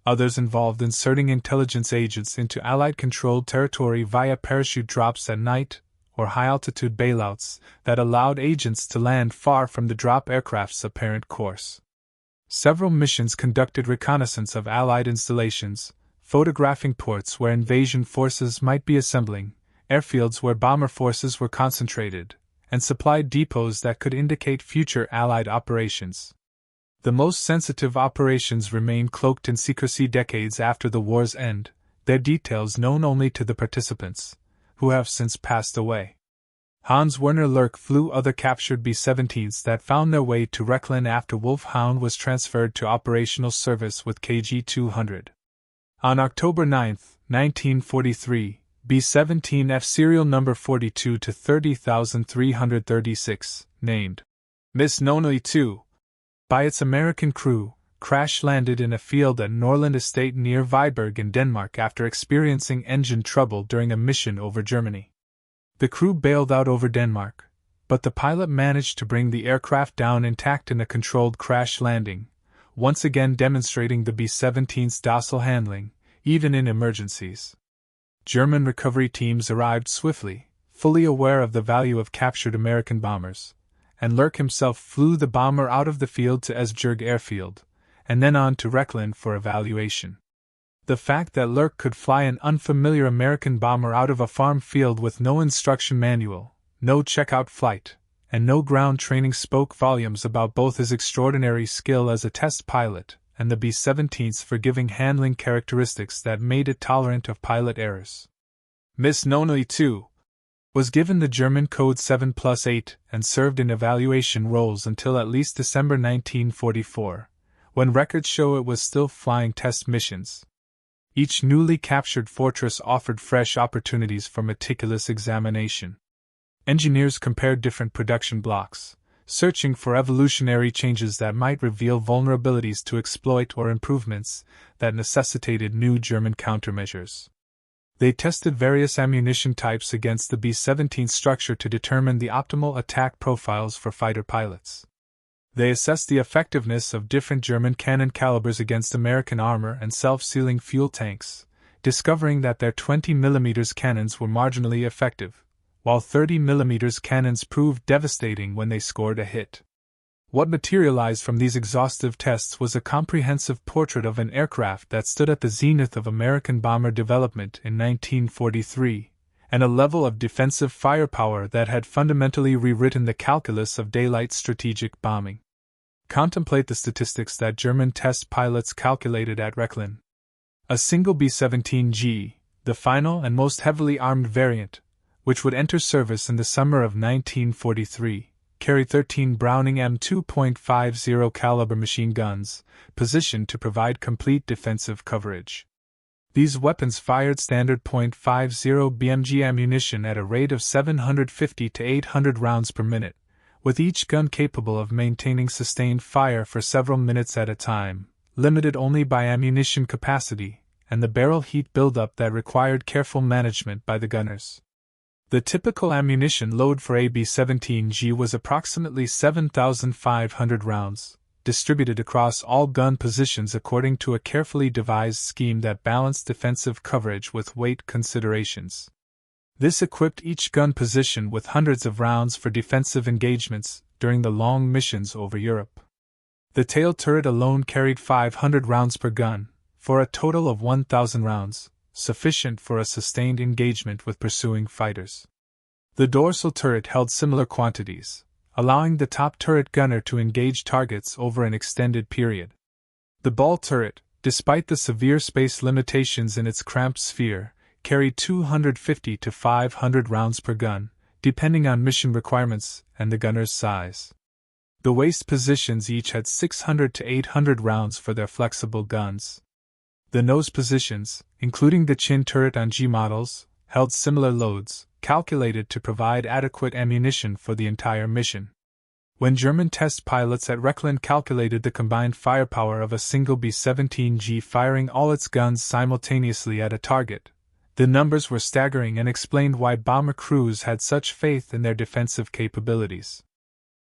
Others involved inserting intelligence agents into Allied-controlled territory via parachute drops at night or high-altitude bailouts that allowed agents to land far from the drop aircraft's apparent course. Several missions conducted reconnaissance of Allied installations, photographing ports where invasion forces might be assembling, airfields where bomber forces were concentrated, and supply depots that could indicate future Allied operations. The most sensitive operations remained cloaked in secrecy decades after the war's end, their details known only to the participants, who have since passed away. Hans Werner Lerck flew other captured B-17s that found their way to Rechlin after Wulf Hound was transferred to operational service with KG-200. On October 9, 1943, B-17F serial number 42 to 30,336, named Miss Nonely 2, by its American crew, crash-landed in a field at Norland Estate near Viborg in Denmark after experiencing engine trouble during a mission over Germany. The crew bailed out over Denmark, but the pilot managed to bring the aircraft down intact in a controlled crash landing, once again demonstrating the B-17's docile handling, even in emergencies. German recovery teams arrived swiftly, fully aware of the value of captured American bombers, and Lerck himself flew the bomber out of the field to Esbjerg Airfield, and then on to Rechlin for evaluation. The fact that Lerck could fly an unfamiliar American bomber out of a farm field with no instruction manual, no checkout flight, and no ground training spoke volumes about both his extraordinary skill as a test pilot and the B-17's forgiving handling characteristics that made it tolerant of pilot errors. Miss Nonely 2 was given the German code 7+8 and served in evaluation roles until at least December 1944, when records show it was still flying test missions. Each newly captured fortress offered fresh opportunities for meticulous examination. Engineers compared different production blocks, searching for evolutionary changes that might reveal vulnerabilities to exploit or improvements that necessitated new German countermeasures. They tested various ammunition types against the B-17 structure to determine the optimal attack profiles for fighter pilots. They assessed the effectiveness of different German cannon calibers against American armor and self-sealing fuel tanks, discovering that their 20mm cannons were marginally effective, while 30mm cannons proved devastating when they scored a hit. What materialized from these exhaustive tests was a comprehensive portrait of an aircraft that stood at the zenith of American bomber development in 1943, and a level of defensive firepower that had fundamentally rewritten the calculus of daylight strategic bombing. Contemplate the statistics that German test pilots calculated at Rechlin. A single B-17G, the final and most heavily armed variant, which would enter service in the summer of 1943, carried 13 Browning M2.50 caliber machine guns, positioned to provide complete defensive coverage. These weapons fired standard .50 BMG ammunition at a rate of 750 to 800 rounds per minute, with each gun capable of maintaining sustained fire for several minutes at a time, limited only by ammunition capacity and the barrel heat buildup that required careful management by the gunners. The typical ammunition load for a B-17G was approximately 7,500 rounds, distributed across all gun positions according to a carefully devised scheme that balanced defensive coverage with weight considerations. This equipped each gun position with hundreds of rounds for defensive engagements during the long missions over Europe. The tail turret alone carried 500 rounds per gun, for a total of 1,000 rounds, sufficient for a sustained engagement with pursuing fighters. The dorsal turret held similar quantities, allowing the top turret gunner to engage targets over an extended period. The ball turret, despite the severe space limitations in its cramped sphere, carried 250 to 500 rounds per gun, depending on mission requirements and the gunner's size. The waist positions each had 600 to 800 rounds for their flexible guns. The nose positions, including the chin turret on G models, held similar loads, calculated to provide adequate ammunition for the entire mission. When German test pilots at Rechlin calculated the combined firepower of a single B-17G firing all its guns simultaneously at a target, the numbers were staggering and explained why bomber crews had such faith in their defensive capabilities.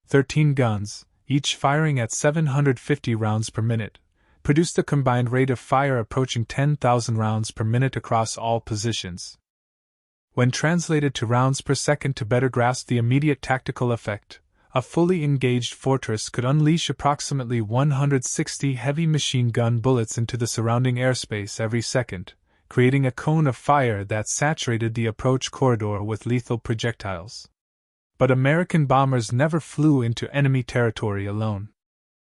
13 guns, each firing at 750 rounds per minute, produced a combined rate of fire approaching 10,000 rounds per minute across all positions. When translated to rounds per second to better grasp the immediate tactical effect, a fully engaged fortress could unleash approximately 160 heavy machine gun bullets into the surrounding airspace every second, creating a cone of fire that saturated the approach corridor with lethal projectiles. But American bombers never flew into enemy territory alone.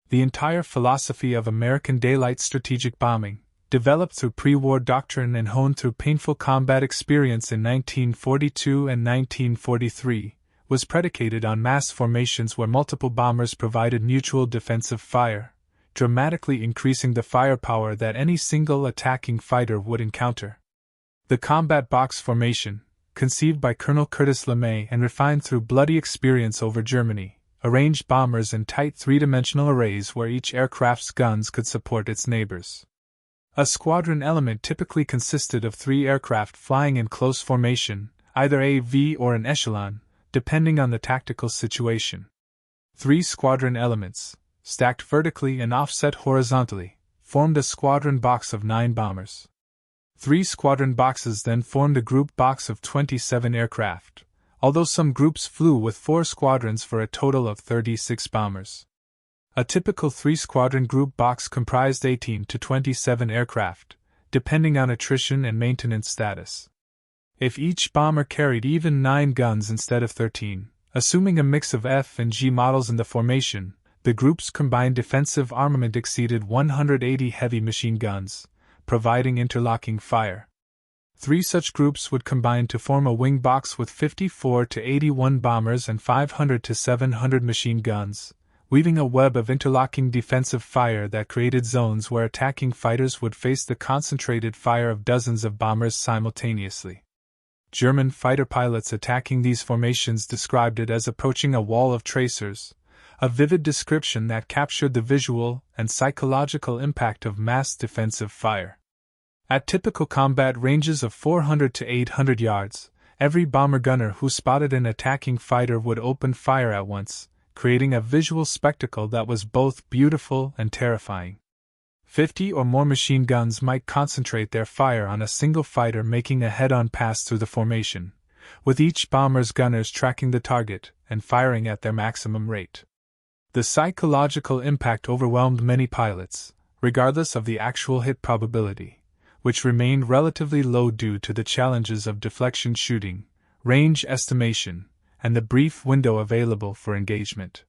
The entire philosophy of American daylight strategic bombing, developed through pre-war doctrine and honed through painful combat experience in 1942 and 1943, was predicated on mass formations where multiple bombers provided mutual defensive fire, dramatically increasing the firepower that any single attacking fighter would encounter. The combat box formation, conceived by Colonel Curtis LeMay and refined through bloody experience over Germany, arranged bombers in tight three-dimensional arrays where each aircraft's guns could support its neighbors. A squadron element typically consisted of 3 aircraft flying in close formation, either a V or an echelon, depending on the tactical situation. 3 squadron elements, stacked vertically and offset horizontally, formed a squadron box of 9 bombers. 3 squadron boxes then formed a group box of 27 aircraft, although some groups flew with 4 squadrons for a total of 36 bombers. A typical 3-squadron group box comprised 18 to 27 aircraft, depending on attrition and maintenance status. If each bomber carried even 9 guns instead of 13, assuming a mix of F and G models in the formation, the group's combined defensive armament exceeded 180 heavy machine guns, providing interlocking fire. 3 such groups would combine to form a wing box with 54 to 81 bombers and 500 to 700 machine guns, weaving a web of interlocking defensive fire that created zones where attacking fighters would face the concentrated fire of dozens of bombers simultaneously. German fighter pilots attacking these formations described it as approaching a wall of tracers, a vivid description that captured the visual and psychological impact of mass defensive fire. At typical combat ranges of 400 to 800 yards, every bomber gunner who spotted an attacking fighter would open fire at once, creating a visual spectacle that was both beautiful and terrifying. 50 or more machine guns might concentrate their fire on a single fighter making a head-on pass through the formation, with each bomber's gunners tracking the target and firing at their maximum rate. The psychological impact overwhelmed many pilots, regardless of the actual hit probability, which remained relatively low due to the challenges of deflection shooting, range estimation, and the brief window available for engagement.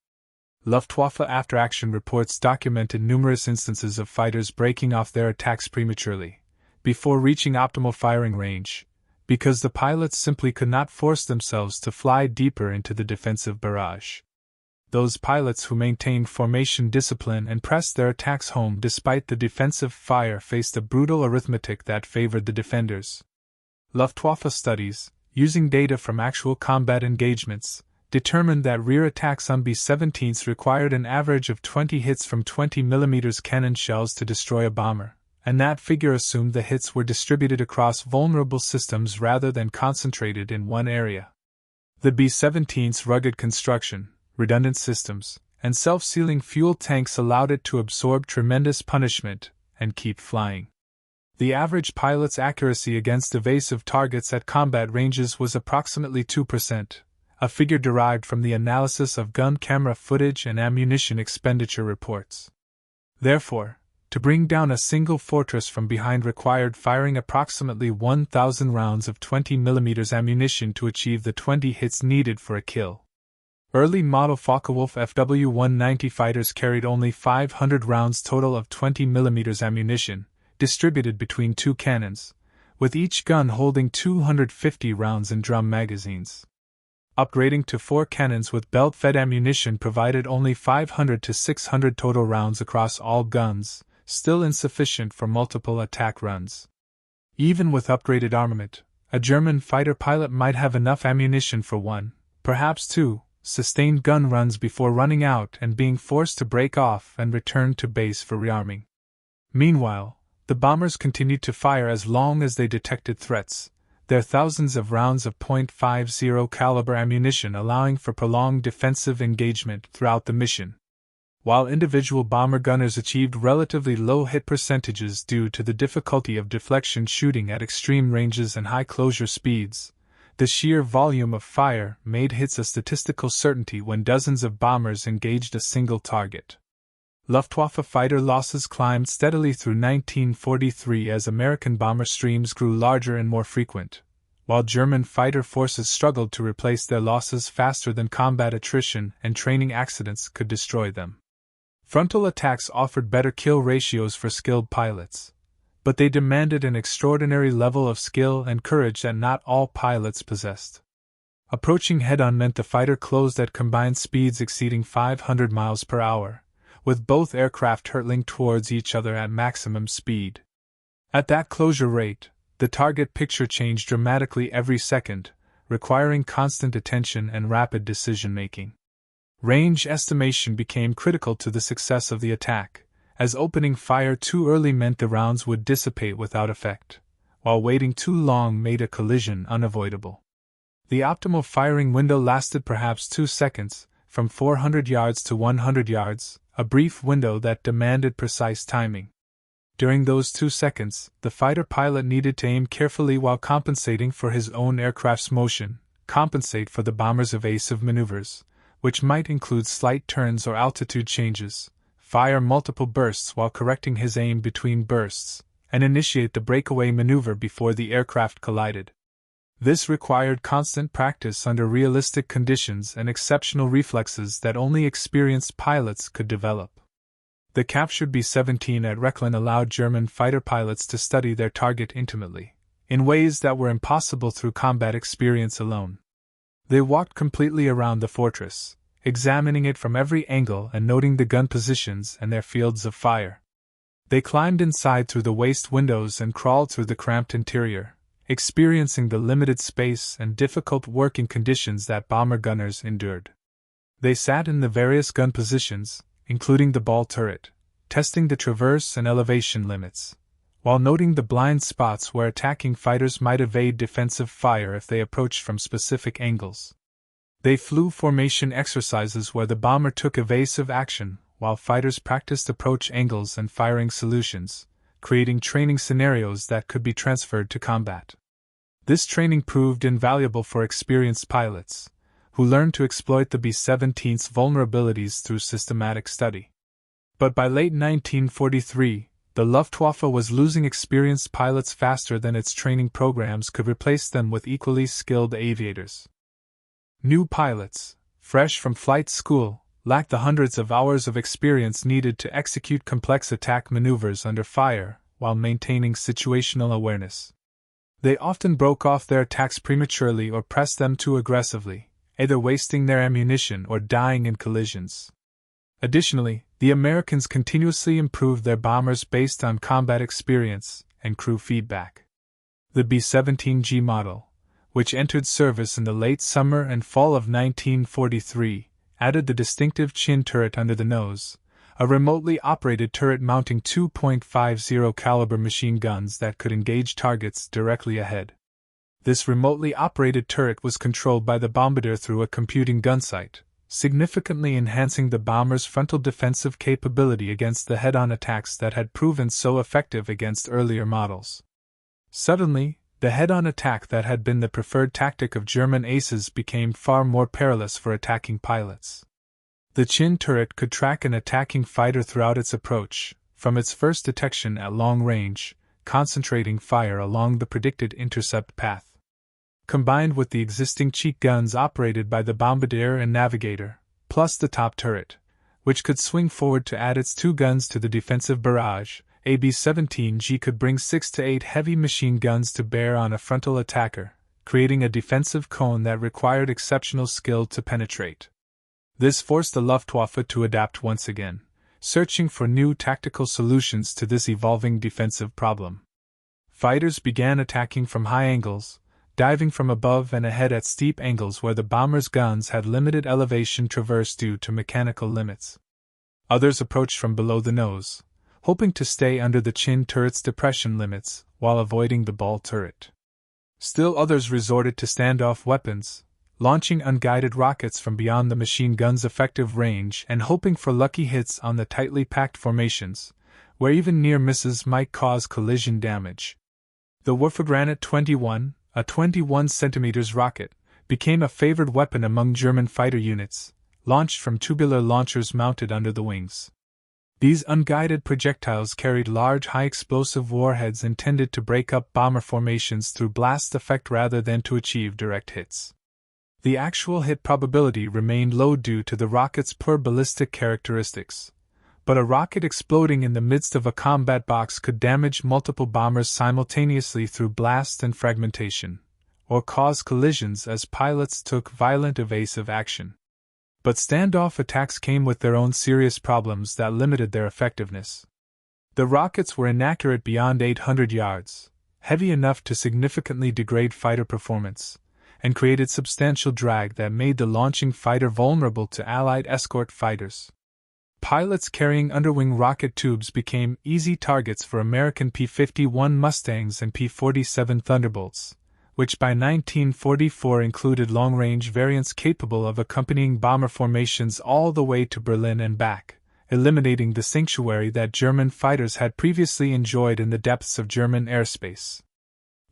Luftwaffe after-action reports documented numerous instances of fighters breaking off their attacks prematurely, before reaching optimal firing range, because the pilots simply could not force themselves to fly deeper into the defensive barrage. Those pilots who maintained formation discipline and pressed their attacks home despite the defensive fire faced a brutal arithmetic that favored the defenders. Luftwaffe studies, using data from actual combat engagements, determined that rear attacks on B-17s required an average of 20 hits from 20mm cannon shells to destroy a bomber, and that figure assumed the hits were distributed across vulnerable systems rather than concentrated in one area. The B-17's rugged construction, redundant systems, and self-sealing fuel tanks allowed it to absorb tremendous punishment and keep flying. The average pilot's accuracy against evasive targets at combat ranges was approximately 2%, a figure derived from the analysis of gun camera footage and ammunition expenditure reports. Therefore, to bring down a single fortress from behind required firing approximately 1,000 rounds of 20mm ammunition to achieve the 20 hits needed for a kill. Early model Focke-Wulf FW-190 fighters carried only 500 rounds total of 20mm ammunition, distributed between two cannons, with each gun holding 250 rounds in drum magazines. Upgrading to 4 cannons with belt-fed ammunition provided only 500 to 600 total rounds across all guns, still insufficient for multiple attack runs. Even with upgraded armament, a German fighter pilot might have enough ammunition for 1, perhaps 2, sustained gun runs before running out and being forced to break off and return to base for rearming. Meanwhile, the bombers continued to fire as long as they detected threats, their thousands of rounds of .50 caliber ammunition allowing for prolonged defensive engagement throughout the mission. While individual bomber gunners achieved relatively low hit percentages due to the difficulty of deflection shooting at extreme ranges and high closure speeds, the sheer volume of fire made hits a statistical certainty when dozens of bombers engaged a single target. Luftwaffe fighter losses climbed steadily through 1943 as American bomber streams grew larger and more frequent, while German fighter forces struggled to replace their losses faster than combat attrition and training accidents could destroy them. Frontal attacks offered better kill ratios for skilled pilots, but they demanded an extraordinary level of skill and courage that not all pilots possessed. Approaching head-on meant the fighter closed at combined speeds exceeding 500 miles per hour, with both aircraft hurtling towards each other at maximum speed. At that closure rate, the target picture changed dramatically every second, requiring constant attention and rapid decision-making. Range estimation became critical to the success of the attack, as opening fire too early meant the rounds would dissipate without effect, while waiting too long made a collision unavoidable. The optimal firing window lasted perhaps 2 seconds, from 400 yards to 100 yards, a brief window that demanded precise timing. During those 2 seconds, the fighter pilot needed to aim carefully while compensating for his own aircraft's motion, compensate for the bomber's evasive maneuvers, which might include slight turns or altitude changes, fire multiple bursts while correcting his aim between bursts, and initiate the breakaway maneuver before the aircraft collided. This required constant practice under realistic conditions and exceptional reflexes that only experienced pilots could develop. The captured B-17 at Rechlin allowed German fighter pilots to study their target intimately, in ways that were impossible through combat experience alone. They walked completely around the fortress, examining it from every angle and noting the gun positions and their fields of fire. They climbed inside through the waste windows and crawled through the cramped interior, experiencing the limited space and difficult working conditions that bomber gunners endured. They sat in the various gun positions, including the ball turret, testing the traverse and elevation limits, while noting the blind spots where attacking fighters might evade defensive fire if they approached from specific angles. They flew formation exercises where the bomber took evasive action, while fighters practiced approach angles and firing solutions, creating training scenarios that could be transferred to combat. This training proved invaluable for experienced pilots, who learned to exploit the B-17's vulnerabilities through systematic study. But by late 1943, the Luftwaffe was losing experienced pilots faster than its training programs could replace them with equally skilled aviators. New pilots, fresh from flight school, lacked the hundreds of hours of experience needed to execute complex attack maneuvers under fire, while maintaining situational awareness. They often broke off their attacks prematurely or pressed them too aggressively, either wasting their ammunition or dying in collisions. Additionally, the Americans continuously improved their bombers based on combat experience and crew feedback. The B-17G model, which entered service in the late summer and fall of 1943, added the distinctive chin turret under the nose, a remotely operated turret mounting 2.50 caliber machine guns that could engage targets directly ahead. This remotely operated turret was controlled by the bombardier through a computing gun sight, significantly enhancing the bomber's frontal defensive capability against the head-on attacks that had proven so effective against earlier models. Suddenly, the head-on attack that had been the preferred tactic of German aces became far more perilous for attacking pilots. The chin turret could track an attacking fighter throughout its approach, from its first detection at long range, concentrating fire along the predicted intercept path. Combined with the existing cheek guns operated by the bombardier and navigator, plus the top turret, which could swing forward to add its 2 guns to the defensive barrage, a B-17G could bring 6 to 8 heavy machine guns to bear on a frontal attacker, creating a defensive cone that required exceptional skill to penetrate. This forced the Luftwaffe to adapt once again, searching for new tactical solutions to this evolving defensive problem. Fighters began attacking from high angles, diving from above and ahead at steep angles where the bomber's guns had limited elevation traverse due to mechanical limits. Others approached from below the nose, hoping to stay under the chin turret's depression limits while avoiding the ball turret. Still others resorted to standoff weapons, launching unguided rockets from beyond the machine gun's effective range and hoping for lucky hits on the tightly packed formations, where even near misses might cause collision damage. The Wurfgranat 21, a 21 cm rocket, became a favored weapon among German fighter units, launched from tubular launchers mounted under the wings. These unguided projectiles carried large high-explosive warheads intended to break up bomber formations through blast effect rather than to achieve direct hits. The actual hit probability remained low due to the rocket's poor ballistic characteristics, but a rocket exploding in the midst of a combat box could damage multiple bombers simultaneously through blast and fragmentation, or cause collisions as pilots took violent evasive action. But standoff attacks came with their own serious problems that limited their effectiveness. The rockets were inaccurate beyond 800 yards, heavy enough to significantly degrade fighter performance, and created substantial drag that made the launching fighter vulnerable to Allied escort fighters. Pilots carrying underwing rocket tubes became easy targets for American P-51 Mustangs and P-47 Thunderbolts, which by 1944 included long-range variants capable of accompanying bomber formations all the way to Berlin and back, eliminating the sanctuary that German fighters had previously enjoyed in the depths of German airspace.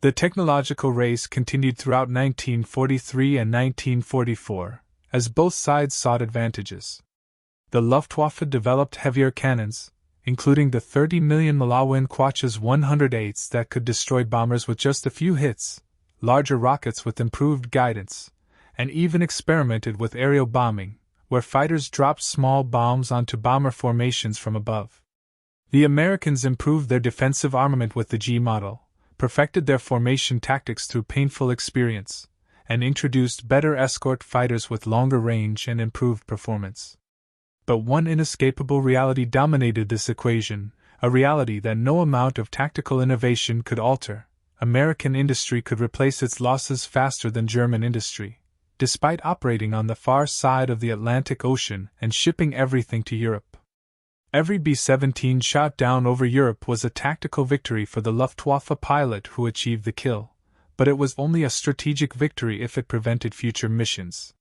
The technological race continued throughout 1943 and 1944, as both sides sought advantages. The Luftwaffe developed heavier cannons, including the 30 mm Quachas 108s that could destroy bombers with just a few hits, larger rockets with improved guidance, and even experimented with aerial bombing, where fighters dropped small bombs onto bomber formations from above. The Americans improved their defensive armament with the G model, perfected their formation tactics through painful experience, and introduced better escort fighters with longer range and improved performance. But one inescapable reality dominated this equation, a reality that no amount of tactical innovation could alter. American industry could replace its losses faster than German industry, despite operating on the far side of the Atlantic Ocean and shipping everything to Europe. Every B-17 shot down over Europe was a tactical victory for the Luftwaffe pilot who achieved the kill, but it was only a strategic victory if it prevented future missions.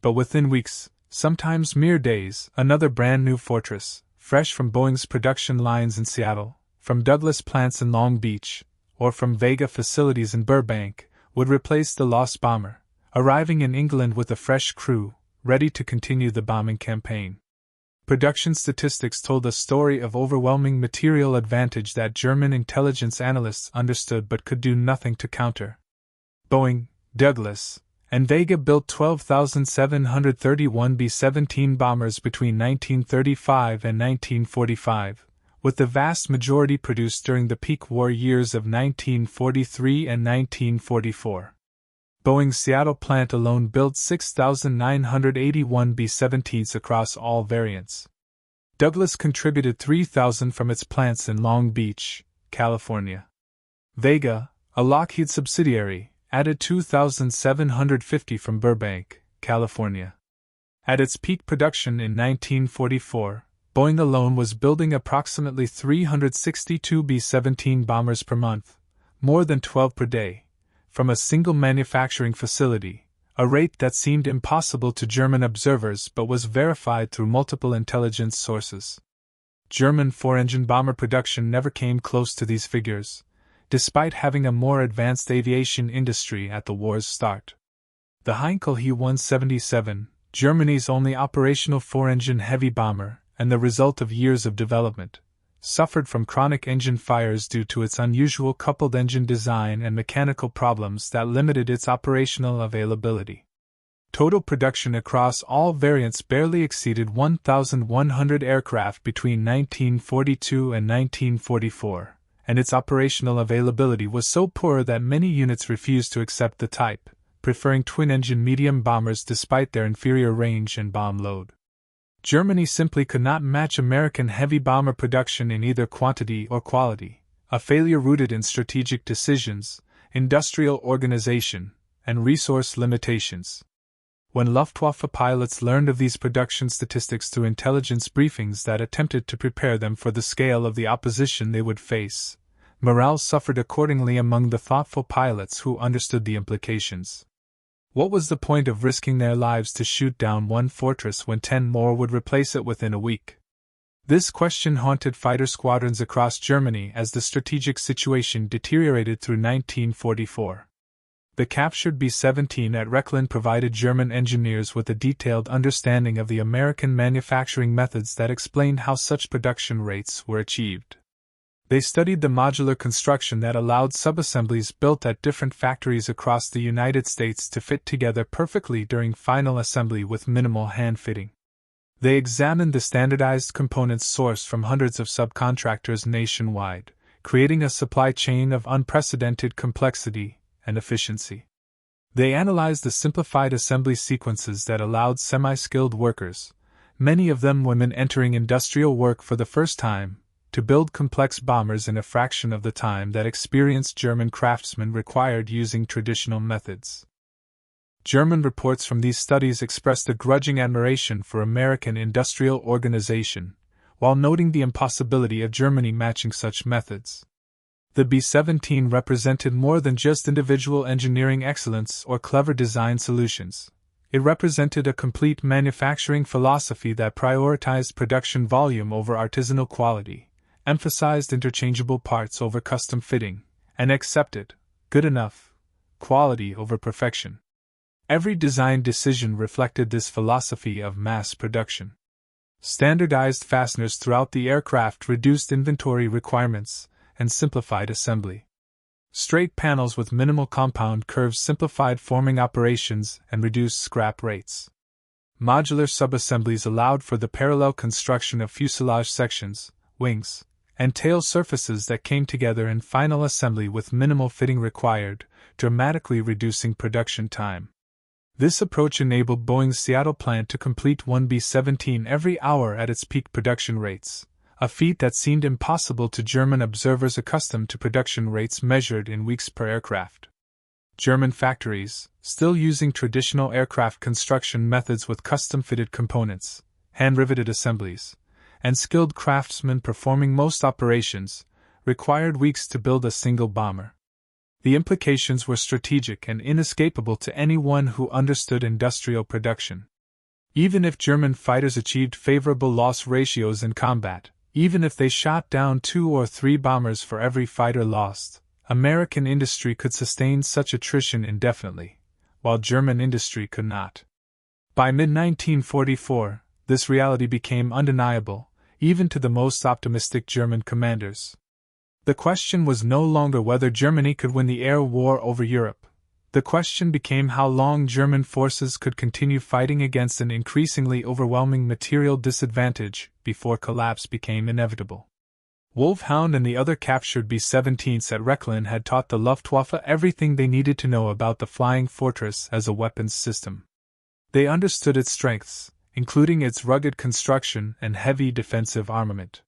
But within weeks, sometimes mere days, another brand new fortress, fresh from Boeing's production lines in Seattle, from Douglas plants in Long Beach, or from Vega facilities in Burbank, would replace the lost bomber, arriving in England with a fresh crew, ready to continue the bombing campaign. Production statistics told a story of overwhelming material advantage that German intelligence analysts understood but could do nothing to counter. Boeing, Douglas, and Vega built 12,731 B-17 bombers between 1935 and 1945, with the vast majority produced during the peak war years of 1943 and 1944. Boeing's Seattle plant alone built 6,981 B-17s across all variants. Douglas contributed 3,000 from its plants in Long Beach, California. Vega, a Lockheed subsidiary, added 2,750 from Burbank, California. At its peak production in 1944, Boeing alone was building approximately 362 B-17 bombers per month, more than 12 per day, from a single manufacturing facility, a rate that seemed impossible to German observers but was verified through multiple intelligence sources. German four-engine bomber production never came close to these figures, despite having a more advanced aviation industry at the war's start. The Heinkel He-177, Germany's only operational four-engine heavy bomber, and the result of years of development, suffered from chronic engine fires due to its unusual coupled engine design and mechanical problems that limited its operational availability. Total production across all variants barely exceeded 1,100 aircraft between 1942 and 1944, and its operational availability was so poor that many units refused to accept the type, preferring twin-engine medium bombers despite their inferior range and bomb load. Germany simply could not match American heavy bomber production in either quantity or quality, a failure rooted in strategic decisions, industrial organization, and resource limitations. When Luftwaffe pilots learned of these production statistics through intelligence briefings that attempted to prepare them for the scale of the opposition they would face, morale suffered accordingly among the thoughtful pilots who understood the implications. What was the point of risking their lives to shoot down one fortress when 10 more would replace it within a week? This question haunted fighter squadrons across Germany as the strategic situation deteriorated through 1944. The captured B-17 at Rechlin provided German engineers with a detailed understanding of the American manufacturing methods that explained how such production rates were achieved. They studied the modular construction that allowed subassemblies built at different factories across the United States to fit together perfectly during final assembly with minimal hand fitting. They examined the standardized components sourced from hundreds of subcontractors nationwide, creating a supply chain of unprecedented complexity and efficiency. They analyzed the simplified assembly sequences that allowed semi-skilled workers, many of them women entering industrial work for the first time, to build complex bombers in a fraction of the time that experienced German craftsmen required using traditional methods. German reports from these studies expressed a grudging admiration for American industrial organization, while noting the impossibility of Germany matching such methods. The B-17 represented more than just individual engineering excellence or clever design solutions. It represented a complete manufacturing philosophy that prioritized production volume over artisanal quality, emphasized interchangeable parts over custom fitting, and accepted good enough quality over perfection. Every design decision reflected this philosophy of mass production. Standardized fasteners throughout the aircraft reduced inventory requirements and simplified assembly. Straight panels with minimal compound curves simplified forming operations and reduced scrap rates. Modular subassemblies allowed for the parallel construction of fuselage sections, wings, and tail surfaces that came together in final assembly with minimal fitting required, dramatically reducing production time. This approach enabled Boeing's Seattle plant to complete one B-17 every hour at its peak production rates, a feat that seemed impossible to German observers accustomed to production rates measured in weeks per aircraft. German factories, still using traditional aircraft construction methods with custom-fitted components, hand-riveted assemblies, and skilled craftsmen performing most operations, required weeks to build a single bomber. The implications were strategic and inescapable to anyone who understood industrial production. Even if German fighters achieved favorable loss ratios in combat, even if they shot down 2 or 3 bombers for every fighter lost, American industry could sustain such attrition indefinitely, while German industry could not. By mid-1944, this reality became undeniable, even to the most optimistic German commanders. The question was no longer whether Germany could win the air war over Europe. The question became how long German forces could continue fighting against an increasingly overwhelming material disadvantage before collapse became inevitable. Wulf Hound and the other captured B-17s at Rechlin had taught the Luftwaffe everything they needed to know about the Flying Fortress as a weapons system. They understood its strengths, including its rugged construction and heavy defensive armament.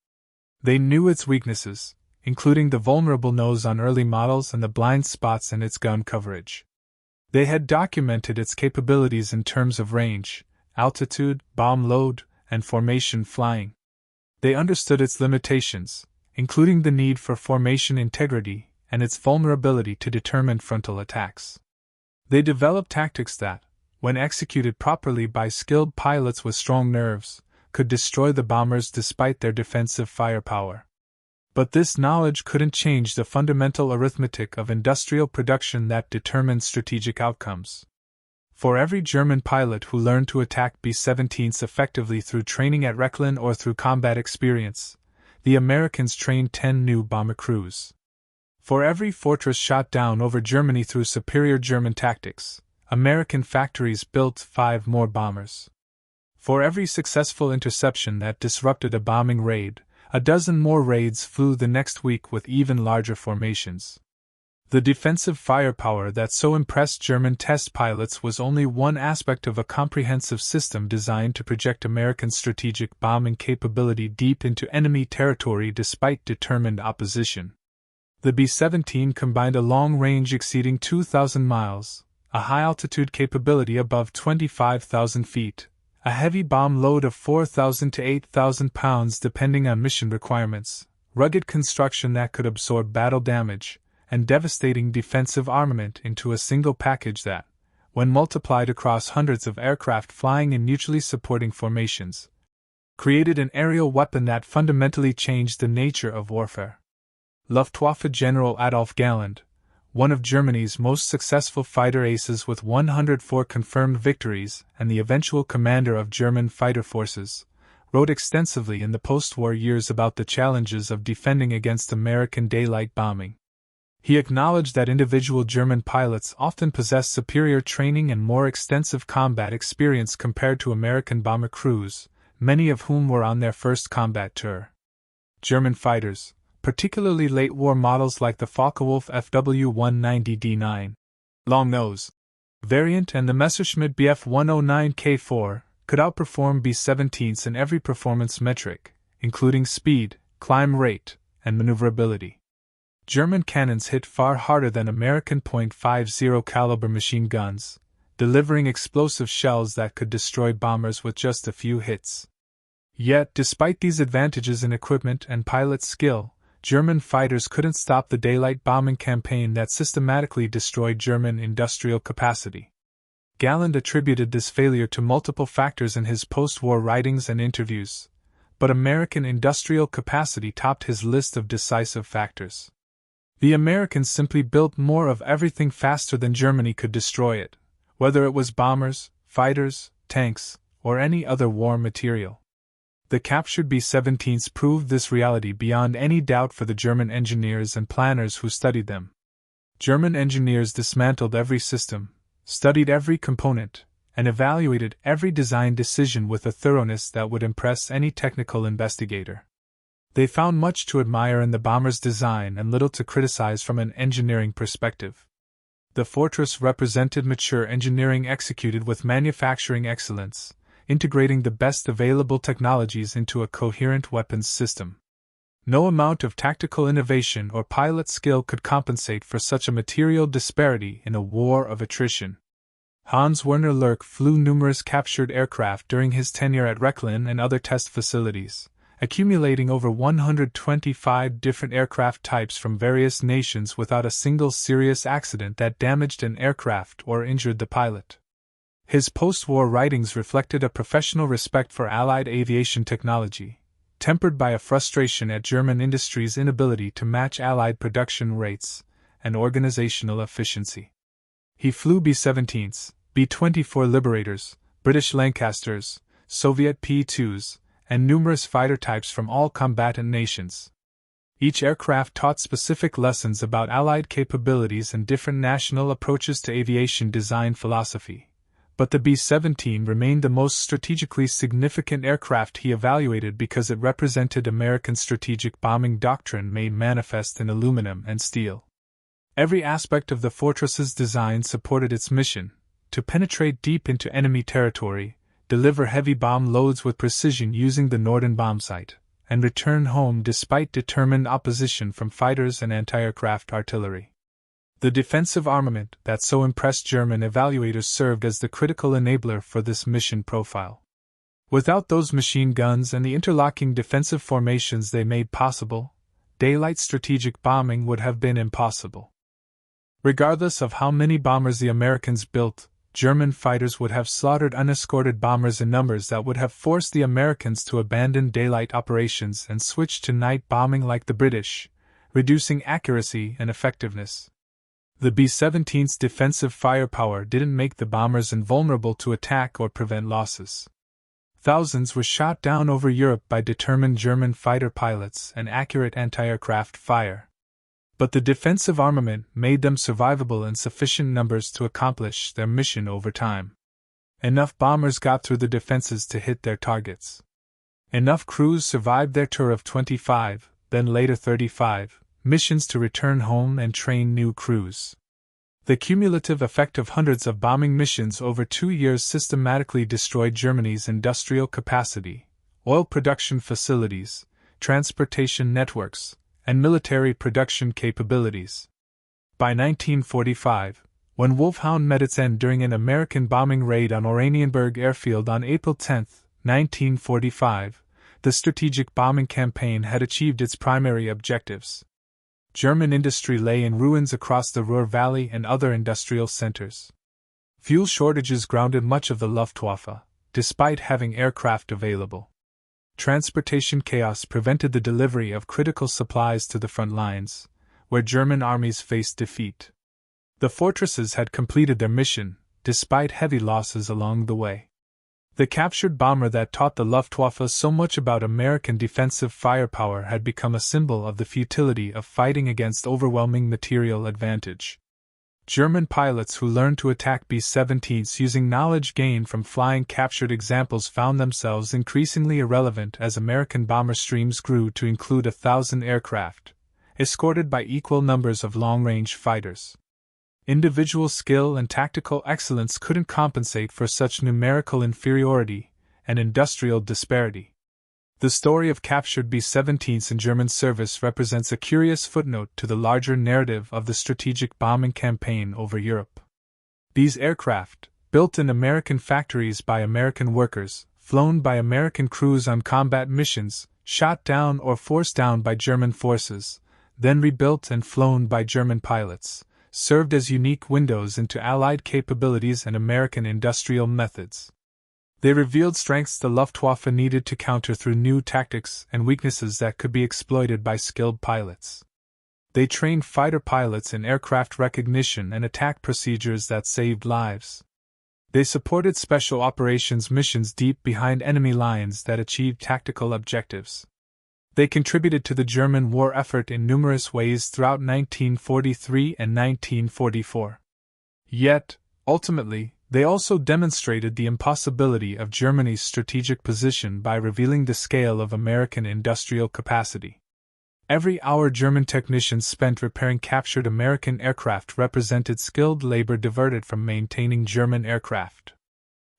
They knew its weaknesses, including the vulnerable nose on early models and the blind spots in its gun coverage. They had documented its capabilities in terms of range, altitude, bomb load, and formation flying. They understood its limitations, including the need for formation integrity and its vulnerability to determined frontal attacks. They developed tactics that, when executed properly by skilled pilots with strong nerves, could destroy the bombers despite their defensive firepower. But this knowledge couldn't change the fundamental arithmetic of industrial production that determined strategic outcomes. For every German pilot who learned to attack B-17s effectively through training at Rechlin or through combat experience, the Americans trained 10 new bomber crews. For every fortress shot down over Germany through superior German tactics, American factories built 5 more bombers. For every successful interception that disrupted a bombing raid, a dozen more raids flew the next week with even larger formations. The defensive firepower that so impressed German test pilots was only one aspect of a comprehensive system designed to project American strategic bombing capability deep into enemy territory despite determined opposition. The B-17 combined a long range exceeding 2,000 miles, a high-altitude capability above 25,000 feet, a heavy bomb load of 4,000 to 8,000 pounds depending on mission requirements, rugged construction that could absorb battle damage, and devastating defensive armament into a single package that, when multiplied across hundreds of aircraft flying in mutually supporting formations, created an aerial weapon that fundamentally changed the nature of warfare. Luftwaffe General Adolf Galland, one of Germany's most successful fighter aces with 104 confirmed victories and the eventual commander of German fighter forces, wrote extensively in the post-war years about the challenges of defending against American daylight bombing. He acknowledged that individual German pilots often possessed superior training and more extensive combat experience compared to American bomber crews, many of whom were on their first combat tour. German fighters, particularly late-war models like the Focke-Wulf FW-190D9 long nose variant and the Messerschmitt Bf-109K4, could outperform B-17s in every performance metric, including speed, climb rate, and maneuverability. German cannons hit far harder than American .50 caliber machine guns, delivering explosive shells that could destroy bombers with just a few hits. Yet, despite these advantages in equipment and pilot skill, German fighters couldn't stop the daylight bombing campaign that systematically destroyed German industrial capacity. Galland attributed this failure to multiple factors in his post-war writings and interviews, but American industrial capacity topped his list of decisive factors. The Americans simply built more of everything faster than Germany could destroy it, whether it was bombers, fighters, tanks, or any other war material. The captured B-17s proved this reality beyond any doubt for the German engineers and planners who studied them. German engineers dismantled every system, studied every component, and evaluated every design decision with a thoroughness that would impress any technical investigator. They found much to admire in the bomber's design and little to criticize from an engineering perspective. The fortress represented mature engineering executed with manufacturing excellence, integrating the best available technologies into a coherent weapons system. No amount of tactical innovation or pilot skill could compensate for such a material disparity in a war of attrition. Hans Werner Lerch flew numerous captured aircraft during his tenure at Rechlin and other test facilities, accumulating over 125 different aircraft types from various nations without a single serious accident that damaged an aircraft or injured the pilot. His post-war writings reflected a professional respect for Allied aviation technology, tempered by a frustration at German industry's inability to match Allied production rates and organizational efficiency. He flew B-17s, B-24 Liberators, British Lancasters, Soviet P-2s, and numerous fighter types from all combatant nations. Each aircraft taught specific lessons about Allied capabilities and different national approaches to aviation design philosophy, But the B-17 remained the most strategically significant aircraft he evaluated because it represented American strategic bombing doctrine made manifest in aluminum and steel. Every aspect of the fortress's design supported its mission: to penetrate deep into enemy territory, deliver heavy bomb loads with precision using the Norden bombsight, and return home despite determined opposition from fighters and anti-aircraft artillery. The defensive armament that so impressed German evaluators served as the critical enabler for this mission profile. Without those machine guns and the interlocking defensive formations they made possible, daylight strategic bombing would have been impossible. Regardless of how many bombers the Americans built, German fighters would have slaughtered unescorted bombers in numbers that would have forced the Americans to abandon daylight operations and switch to night bombing like the British, reducing accuracy and effectiveness. The B-17's defensive firepower didn't make the bombers invulnerable to attack or prevent losses. Thousands were shot down over Europe by determined German fighter pilots and accurate anti-aircraft fire. But the defensive armament made them survivable in sufficient numbers to accomplish their mission over time. Enough bombers got through the defenses to hit their targets. Enough crews survived their tour of 25, then later 35, missions to return home and train new crews. The cumulative effect of hundreds of bombing missions over 2 years systematically destroyed Germany's industrial capacity, oil production facilities, transportation networks, and military production capabilities. By 1945, when Wulf Hound met its end during an American bombing raid on Oranienburg airfield on April 10, 1945, the strategic bombing campaign had achieved its primary objectives. German industry lay in ruins across the Ruhr Valley and other industrial centers. Fuel shortages grounded much of the Luftwaffe, despite having aircraft available. Transportation chaos prevented the delivery of critical supplies to the front lines, where German armies faced defeat. The fortresses had completed their mission, despite heavy losses along the way. The captured bomber that taught the Luftwaffe so much about American defensive firepower had become a symbol of the futility of fighting against overwhelming material advantage. German pilots who learned to attack B-17s using knowledge gained from flying captured examples found themselves increasingly irrelevant as American bomber streams grew to include 1,000 aircraft, escorted by equal numbers of long-range fighters. Individual skill and tactical excellence couldn't compensate for such numerical inferiority and industrial disparity. The story of captured B-17s in German service represents a curious footnote to the larger narrative of the strategic bombing campaign over Europe. These aircraft, built in American factories by American workers, flown by American crews on combat missions, shot down or forced down by German forces, then rebuilt and flown by German pilots, served as unique windows into Allied capabilities and American industrial methods. They revealed strengths the Luftwaffe needed to counter through new tactics and weaknesses that could be exploited by skilled pilots. They trained fighter pilots in aircraft recognition and attack procedures that saved lives. They supported special operations missions deep behind enemy lines that achieved tactical objectives. They contributed to the German war effort in numerous ways throughout 1943 and 1944. Yet, ultimately, they also demonstrated the impossibility of Germany's strategic position by revealing the scale of American industrial capacity. Every hour German technicians spent repairing captured American aircraft represented skilled labor diverted from maintaining German aircraft.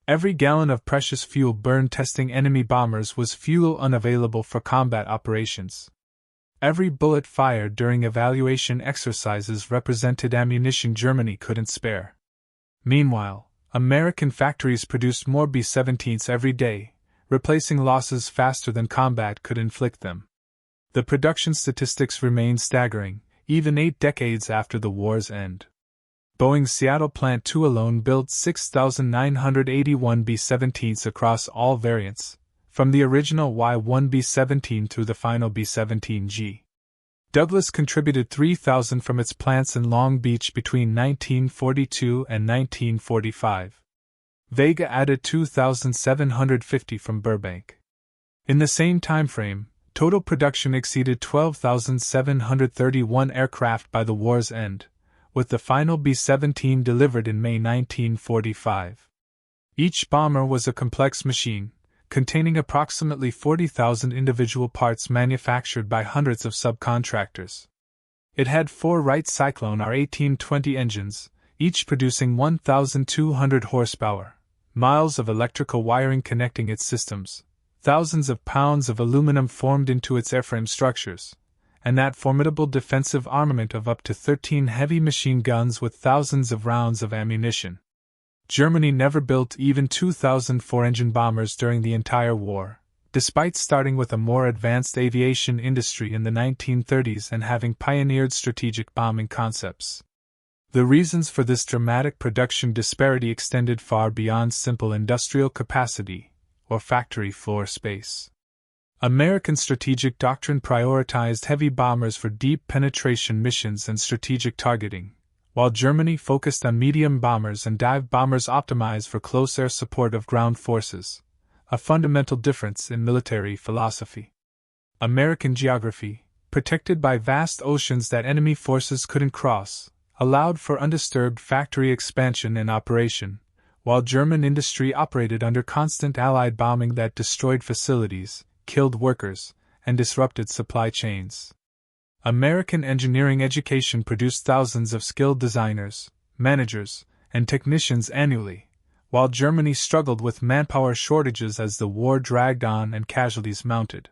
Every gallon of precious fuel burned testing enemy bombers was fuel unavailable for combat operations. Every bullet fired during evaluation exercises represented ammunition Germany couldn't spare. Meanwhile, American factories produced more B-17s every day, replacing losses faster than combat could inflict them. The production statistics remain staggering, even 8 decades after the war's end. Boeing's Seattle Plant 2 alone built 6,981 B-17s across all variants, from the original Y-1 B-17 through the final B-17G. Douglas contributed 3,000 from its plants in Long Beach between 1942 and 1945. Vega added 2,750 from Burbank. In the same timeframe, total production exceeded 12,731 aircraft by the war's end, with the final B-17 delivered in May 1945. Each bomber was a complex machine, containing approximately 40,000 individual parts manufactured by hundreds of subcontractors. It had 4 Wright Cyclone R1820 engines, each producing 1,200 horsepower, miles of electrical wiring connecting its systems, thousands of pounds of aluminum formed into its airframe structures, and that formidable defensive armament of up to 13 heavy machine guns with thousands of rounds of ammunition. Germany never built even 2,000 four-engine bombers during the entire war, despite starting with a more advanced aviation industry in the 1930s and having pioneered strategic bombing concepts. The reasons for this dramatic production disparity extended far beyond simple industrial capacity or factory floor space. American strategic doctrine prioritized heavy bombers for deep penetration missions and strategic targeting, while Germany focused on medium bombers and dive bombers optimized for close air support of ground forces, a fundamental difference in military philosophy. American geography, protected by vast oceans that enemy forces couldn't cross, allowed for undisturbed factory expansion and operation, while German industry operated under constant Allied bombing that destroyed facilities, killed workers, and disrupted supply chains. American engineering education produced thousands of skilled designers, managers, and technicians annually, while Germany struggled with manpower shortages as the war dragged on and casualties mounted.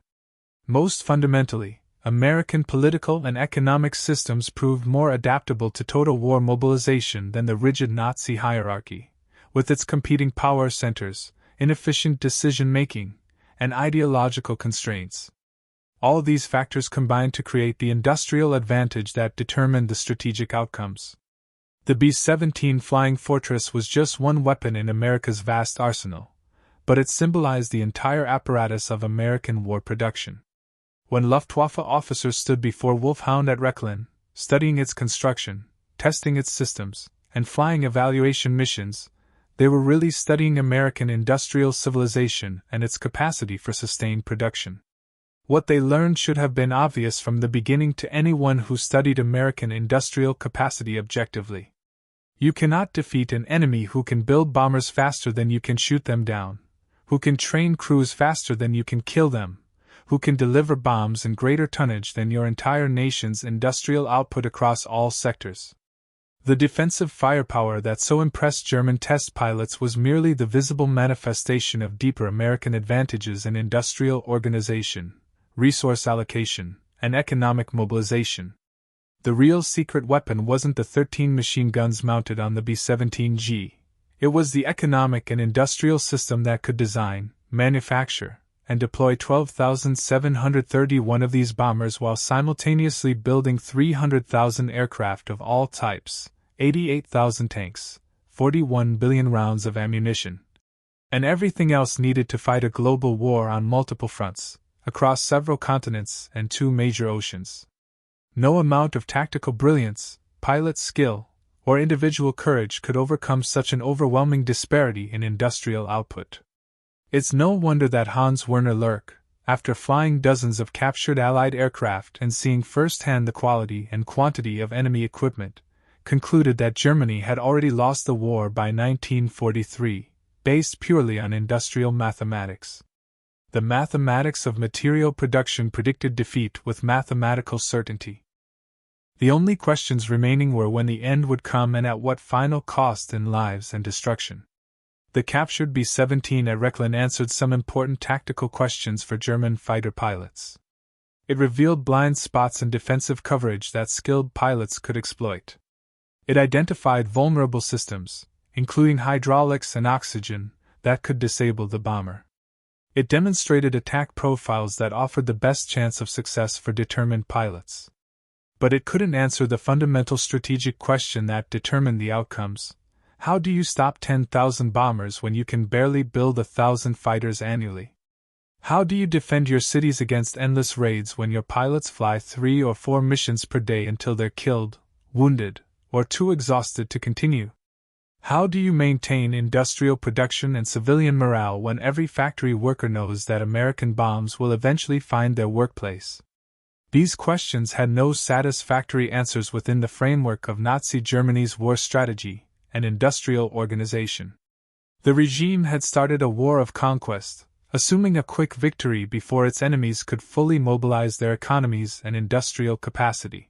Most fundamentally, American political and economic systems proved more adaptable to total war mobilization than the rigid Nazi hierarchy, with its competing power centers, inefficient decision-making, and ideological constraints. All these factors combined to create the industrial advantage that determined the strategic outcomes. The B-17 Flying Fortress was just one weapon in America's vast arsenal, but it symbolized the entire apparatus of American war production. When Luftwaffe officers stood before Wulf Hound at Rechlin, studying its construction, testing its systems, and flying evaluation missions, they were really studying American industrial civilization and its capacity for sustained production. What they learned should have been obvious from the beginning to anyone who studied American industrial capacity objectively. You cannot defeat an enemy who can build bombers faster than you can shoot them down, who can train crews faster than you can kill them, who can deliver bombs in greater tonnage than your entire nation's industrial output across all sectors. The defensive firepower that so impressed German test pilots was merely the visible manifestation of deeper American advantages in industrial organization, resource allocation, and economic mobilization. The real secret weapon wasn't the 13 machine guns mounted on the B-17G. It was the economic and industrial system that could design, manufacture, and deploy 12,731 of these bombers while simultaneously building 300,000 aircraft of all types, 88,000 tanks, 41 billion rounds of ammunition, and everything else needed to fight a global war on multiple fronts, across several continents and 2 major oceans. No amount of tactical brilliance, pilot skill, or individual courage could overcome such an overwhelming disparity in industrial output. It's no wonder that Hans Werner Lerch, after flying dozens of captured Allied aircraft and seeing firsthand the quality and quantity of enemy equipment, concluded that Germany had already lost the war by 1943, based purely on industrial mathematics. The mathematics of material production predicted defeat with mathematical certainty. The only questions remaining were when the end would come and at what final cost in lives and destruction. The captured B-17 at Rechlin answered some important tactical questions for German fighter pilots. It revealed blind spots in defensive coverage that skilled pilots could exploit. It identified vulnerable systems, including hydraulics and oxygen, that could disable the bomber. It demonstrated attack profiles that offered the best chance of success for determined pilots. But it couldn't answer the fundamental strategic question that determined the outcomes. How do you stop 10,000 bombers when you can barely build 1,000 fighters annually? How do you defend your cities against endless raids when your pilots fly 3 or 4 missions per day until they're killed, wounded, or too exhausted to continue? How do you maintain industrial production and civilian morale when every factory worker knows that American bombs will eventually find their workplace? These questions had no satisfactory answers within the framework of Nazi Germany's war strategy and industrial organization. The regime had started a war of conquest, assuming a quick victory before its enemies could fully mobilize their economies and industrial capacity.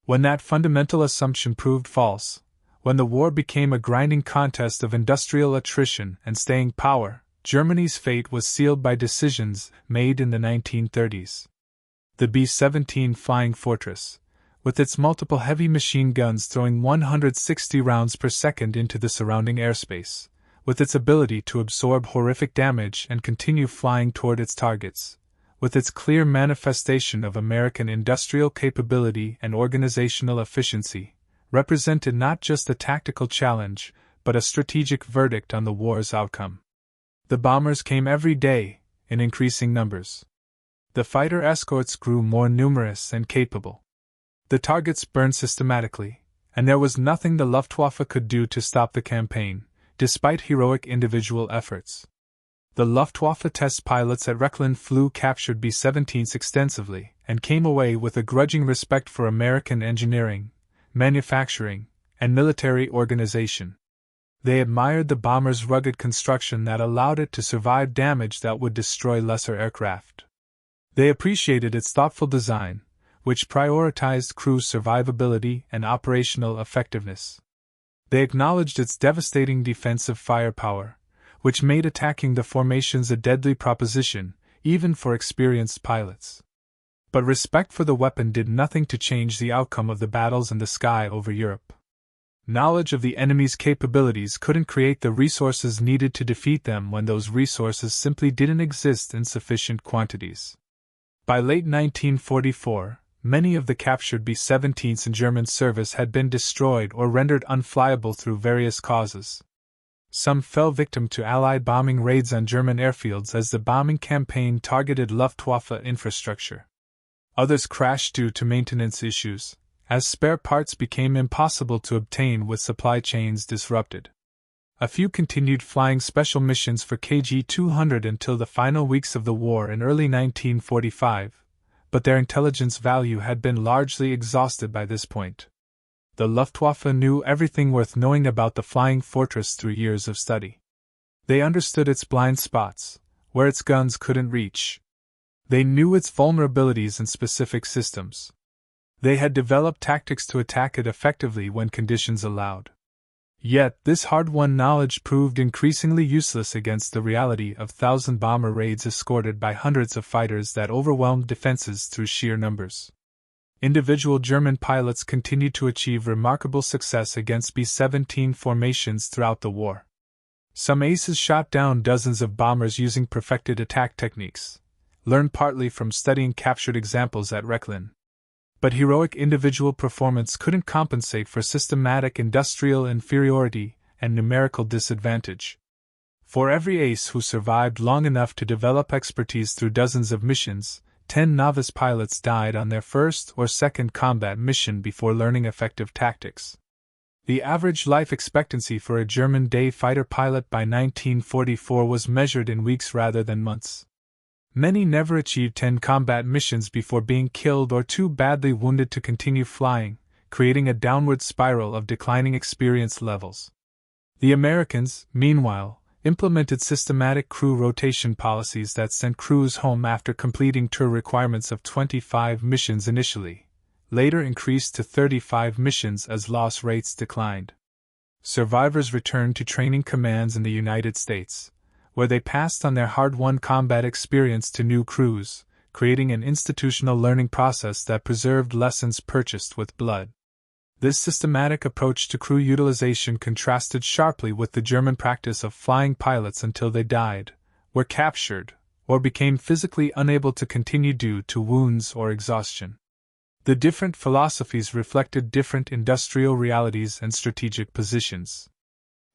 When that fundamental assumption proved false, when the war became a grinding contest of industrial attrition and staying power, Germany's fate was sealed by decisions made in the 1930s. The B-17 Flying Fortress, with its multiple heavy machine guns throwing 160 rounds per second into the surrounding airspace, with its ability to absorb horrific damage and continue flying toward its targets, with its clear manifestation of American industrial capability and organizational efficiency, represented not just a tactical challenge, but a strategic verdict on the war's outcome. The bombers came every day, in increasing numbers. The fighter escorts grew more numerous and capable. The targets burned systematically, and there was nothing the Luftwaffe could do to stop the campaign, despite heroic individual efforts. The Luftwaffe test pilots at Rechlin flew captured B-17s extensively and came away with a grudging respect for American engineering, manufacturing, and military organization. They admired the bomber's rugged construction that allowed it to survive damage that would destroy lesser aircraft. They appreciated its thoughtful design, which prioritized crew survivability and operational effectiveness. They acknowledged its devastating defensive firepower, which made attacking the formations a deadly proposition, even for experienced pilots. But respect for the weapon did nothing to change the outcome of the battles in the sky over Europe. Knowledge of the enemy's capabilities couldn't create the resources needed to defeat them when those resources simply didn't exist in sufficient quantities. By late 1944, many of the captured B-17s in German service had been destroyed or rendered unflyable through various causes. Some fell victim to Allied bombing raids on German airfields as the bombing campaign targeted Luftwaffe infrastructure. Others crashed due to maintenance issues, as spare parts became impossible to obtain with supply chains disrupted. A few continued flying special missions for KG-200 until the final weeks of the war in early 1945, but their intelligence value had been largely exhausted by this point. The Luftwaffe knew everything worth knowing about the Flying Fortress through years of study. They understood its blind spots, where its guns couldn't reach. They knew its vulnerabilities in specific systems. They had developed tactics to attack it effectively when conditions allowed. Yet, this hard-won knowledge proved increasingly useless against the reality of thousand-bomber raids escorted by hundreds of fighters that overwhelmed defenses through sheer numbers. Individual German pilots continued to achieve remarkable success against B-17 formations throughout the war. Some aces shot down dozens of bombers using perfected attack techniques, learned partly from studying captured examples at Rechlin. But heroic individual performance couldn't compensate for systematic industrial inferiority and numerical disadvantage. For every ace who survived long enough to develop expertise through dozens of missions, 10 novice pilots died on their first or second combat mission before learning effective tactics. The average life expectancy for a German day fighter pilot by 1944 was measured in weeks rather than months. Many never achieved 10 combat missions before being killed or too badly wounded to continue flying, creating a downward spiral of declining experience levels. The Americans, meanwhile, implemented systematic crew rotation policies that sent crews home after completing tour requirements of 25 missions initially, later increased to 35 missions as loss rates declined. Survivors returned to training commands in the United States, where they passed on their hard-won combat experience to new crews, creating an institutional learning process that preserved lessons purchased with blood. This systematic approach to crew utilization contrasted sharply with the German practice of flying pilots until they died, were captured, or became physically unable to continue due to wounds or exhaustion. The different philosophies reflected different industrial realities and strategic positions.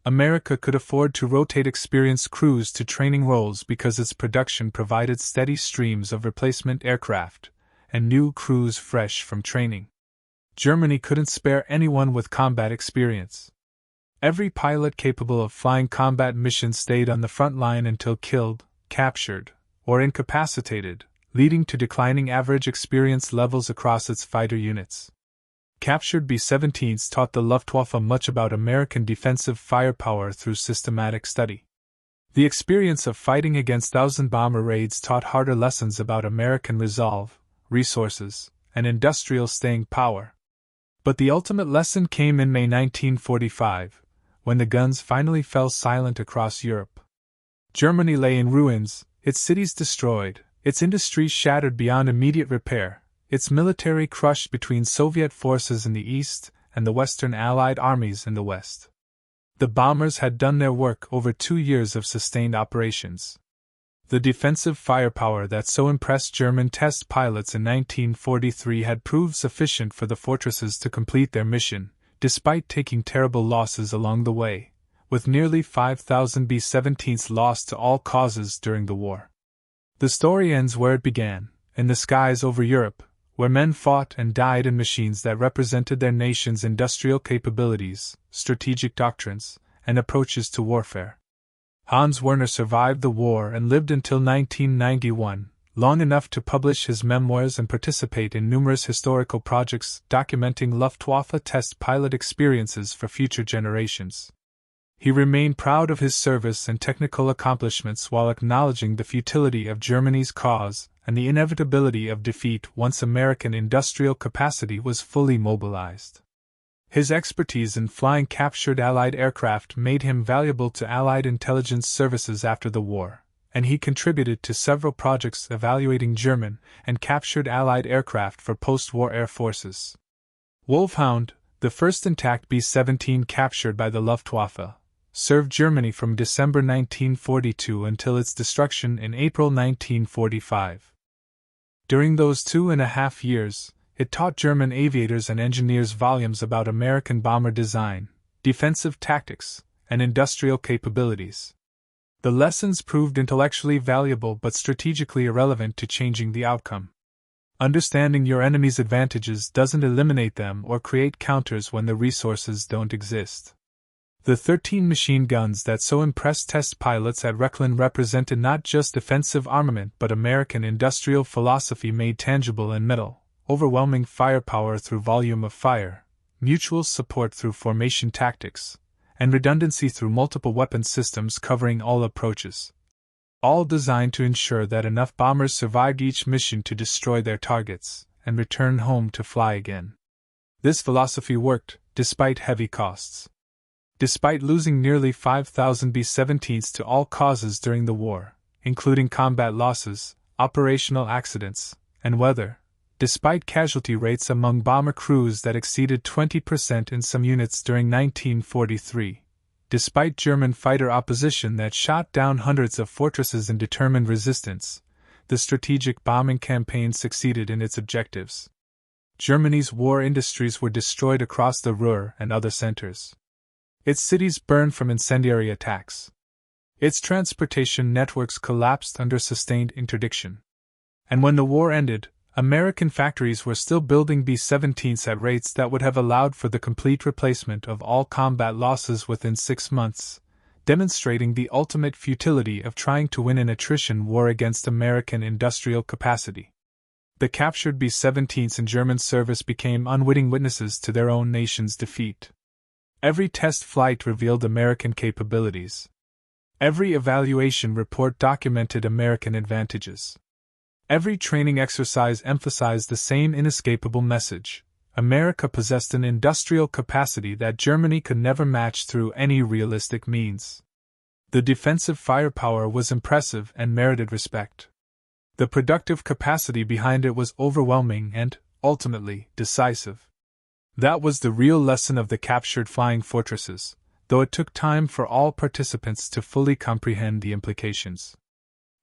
America could afford to rotate experienced crews to training roles because its production provided steady streams of replacement aircraft and new crews fresh from training. Germany couldn't spare anyone with combat experience. Every pilot capable of flying combat missions stayed on the front line until killed, captured, or incapacitated, leading to declining average experience levels across its fighter units. Captured B-17s taught the Luftwaffe much about American defensive firepower through systematic study. The experience of fighting against thousand-bomber raids taught harder lessons about American resolve, resources, and industrial staying power. But the ultimate lesson came in May 1945, when the guns finally fell silent across Europe. Germany lay in ruins, its cities destroyed, its industries shattered beyond immediate repair, its military crushed between Soviet forces in the east and the Western Allied armies in the west. The bombers had done their work over 2 years of sustained operations. The defensive firepower that so impressed German test pilots in 1943 had proved sufficient for the fortresses to complete their mission, despite taking terrible losses along the way, with nearly 5,000 B-17s lost to all causes during the war. The story ends where it began, in the skies over Europe, where men fought and died in machines that represented their nation's industrial capabilities, strategic doctrines, and approaches to warfare. Hans Werner survived the war and lived until 1991, long enough to publish his memoirs and participate in numerous historical projects documenting Luftwaffe test pilot experiences for future generations. He remained proud of his service and technical accomplishments while acknowledging the futility of Germany's cause and the inevitability of defeat once American industrial capacity was fully mobilized. His expertise in flying captured Allied aircraft made him valuable to Allied intelligence services after the war, and he contributed to several projects evaluating German and captured Allied aircraft for post-war air forces. Wulf Hound, the first intact B-17 captured by the Luftwaffe, served Germany from December 1942 until its destruction in April 1945. During those 2.5 years, it taught German aviators and engineers volumes about American bomber design, defensive tactics, and industrial capabilities. The lessons proved intellectually valuable but strategically irrelevant to changing the outcome. Understanding your enemy's advantages doesn't eliminate them or create counters when the resources don't exist. The 13 machine guns that so impressed test pilots at Rechlin represented not just defensive armament but American industrial philosophy made tangible in metal, overwhelming firepower through volume of fire, mutual support through formation tactics, and redundancy through multiple weapon systems covering all approaches. All designed to ensure that enough bombers survived each mission to destroy their targets and return home to fly again. This philosophy worked, despite heavy costs. Despite losing nearly 5,000 B-17s to all causes during the war, including combat losses, operational accidents, and weather, despite casualty rates among bomber crews that exceeded 20% in some units during 1943, despite German fighter opposition that shot down hundreds of fortresses in determined resistance, the strategic bombing campaign succeeded in its objectives. Germany's war industries were destroyed across the Ruhr and other centers. Its cities burned from incendiary attacks. Its transportation networks collapsed under sustained interdiction. And when the war ended, American factories were still building B-17s at rates that would have allowed for the complete replacement of all combat losses within 6 months, demonstrating the ultimate futility of trying to win an attrition war against American industrial capacity. The captured B-17s in German service became unwitting witnesses to their own nation's defeat. Every test flight revealed American capabilities. Every evaluation report documented American advantages. Every training exercise emphasized the same inescapable message: America possessed an industrial capacity that Germany could never match through any realistic means. The defensive firepower was impressive and merited respect. The productive capacity behind it was overwhelming and, ultimately, decisive. That was the real lesson of the captured flying fortresses, though it took time for all participants to fully comprehend the implications.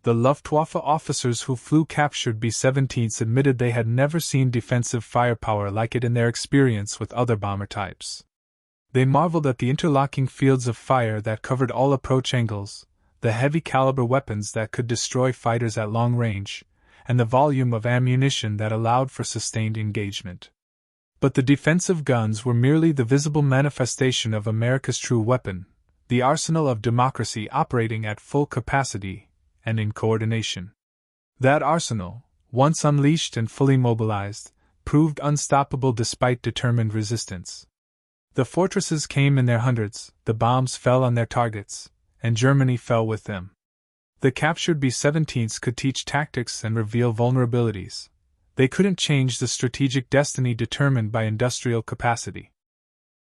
The Luftwaffe officers who flew captured B-17s admitted they had never seen defensive firepower like it in their experience with other bomber types. They marveled at the interlocking fields of fire that covered all approach angles, the heavy-caliber weapons that could destroy fighters at long range, and the volume of ammunition that allowed for sustained engagement. But the defensive guns were merely the visible manifestation of America's true weapon, the arsenal of democracy operating at full capacity and in coordination. That arsenal, once unleashed and fully mobilized, proved unstoppable despite determined resistance. The fortresses came in their hundreds, the bombs fell on their targets, and Germany fell with them. The captured B-17s could teach tactics and reveal vulnerabilities. They couldn't change the strategic destiny determined by industrial capacity.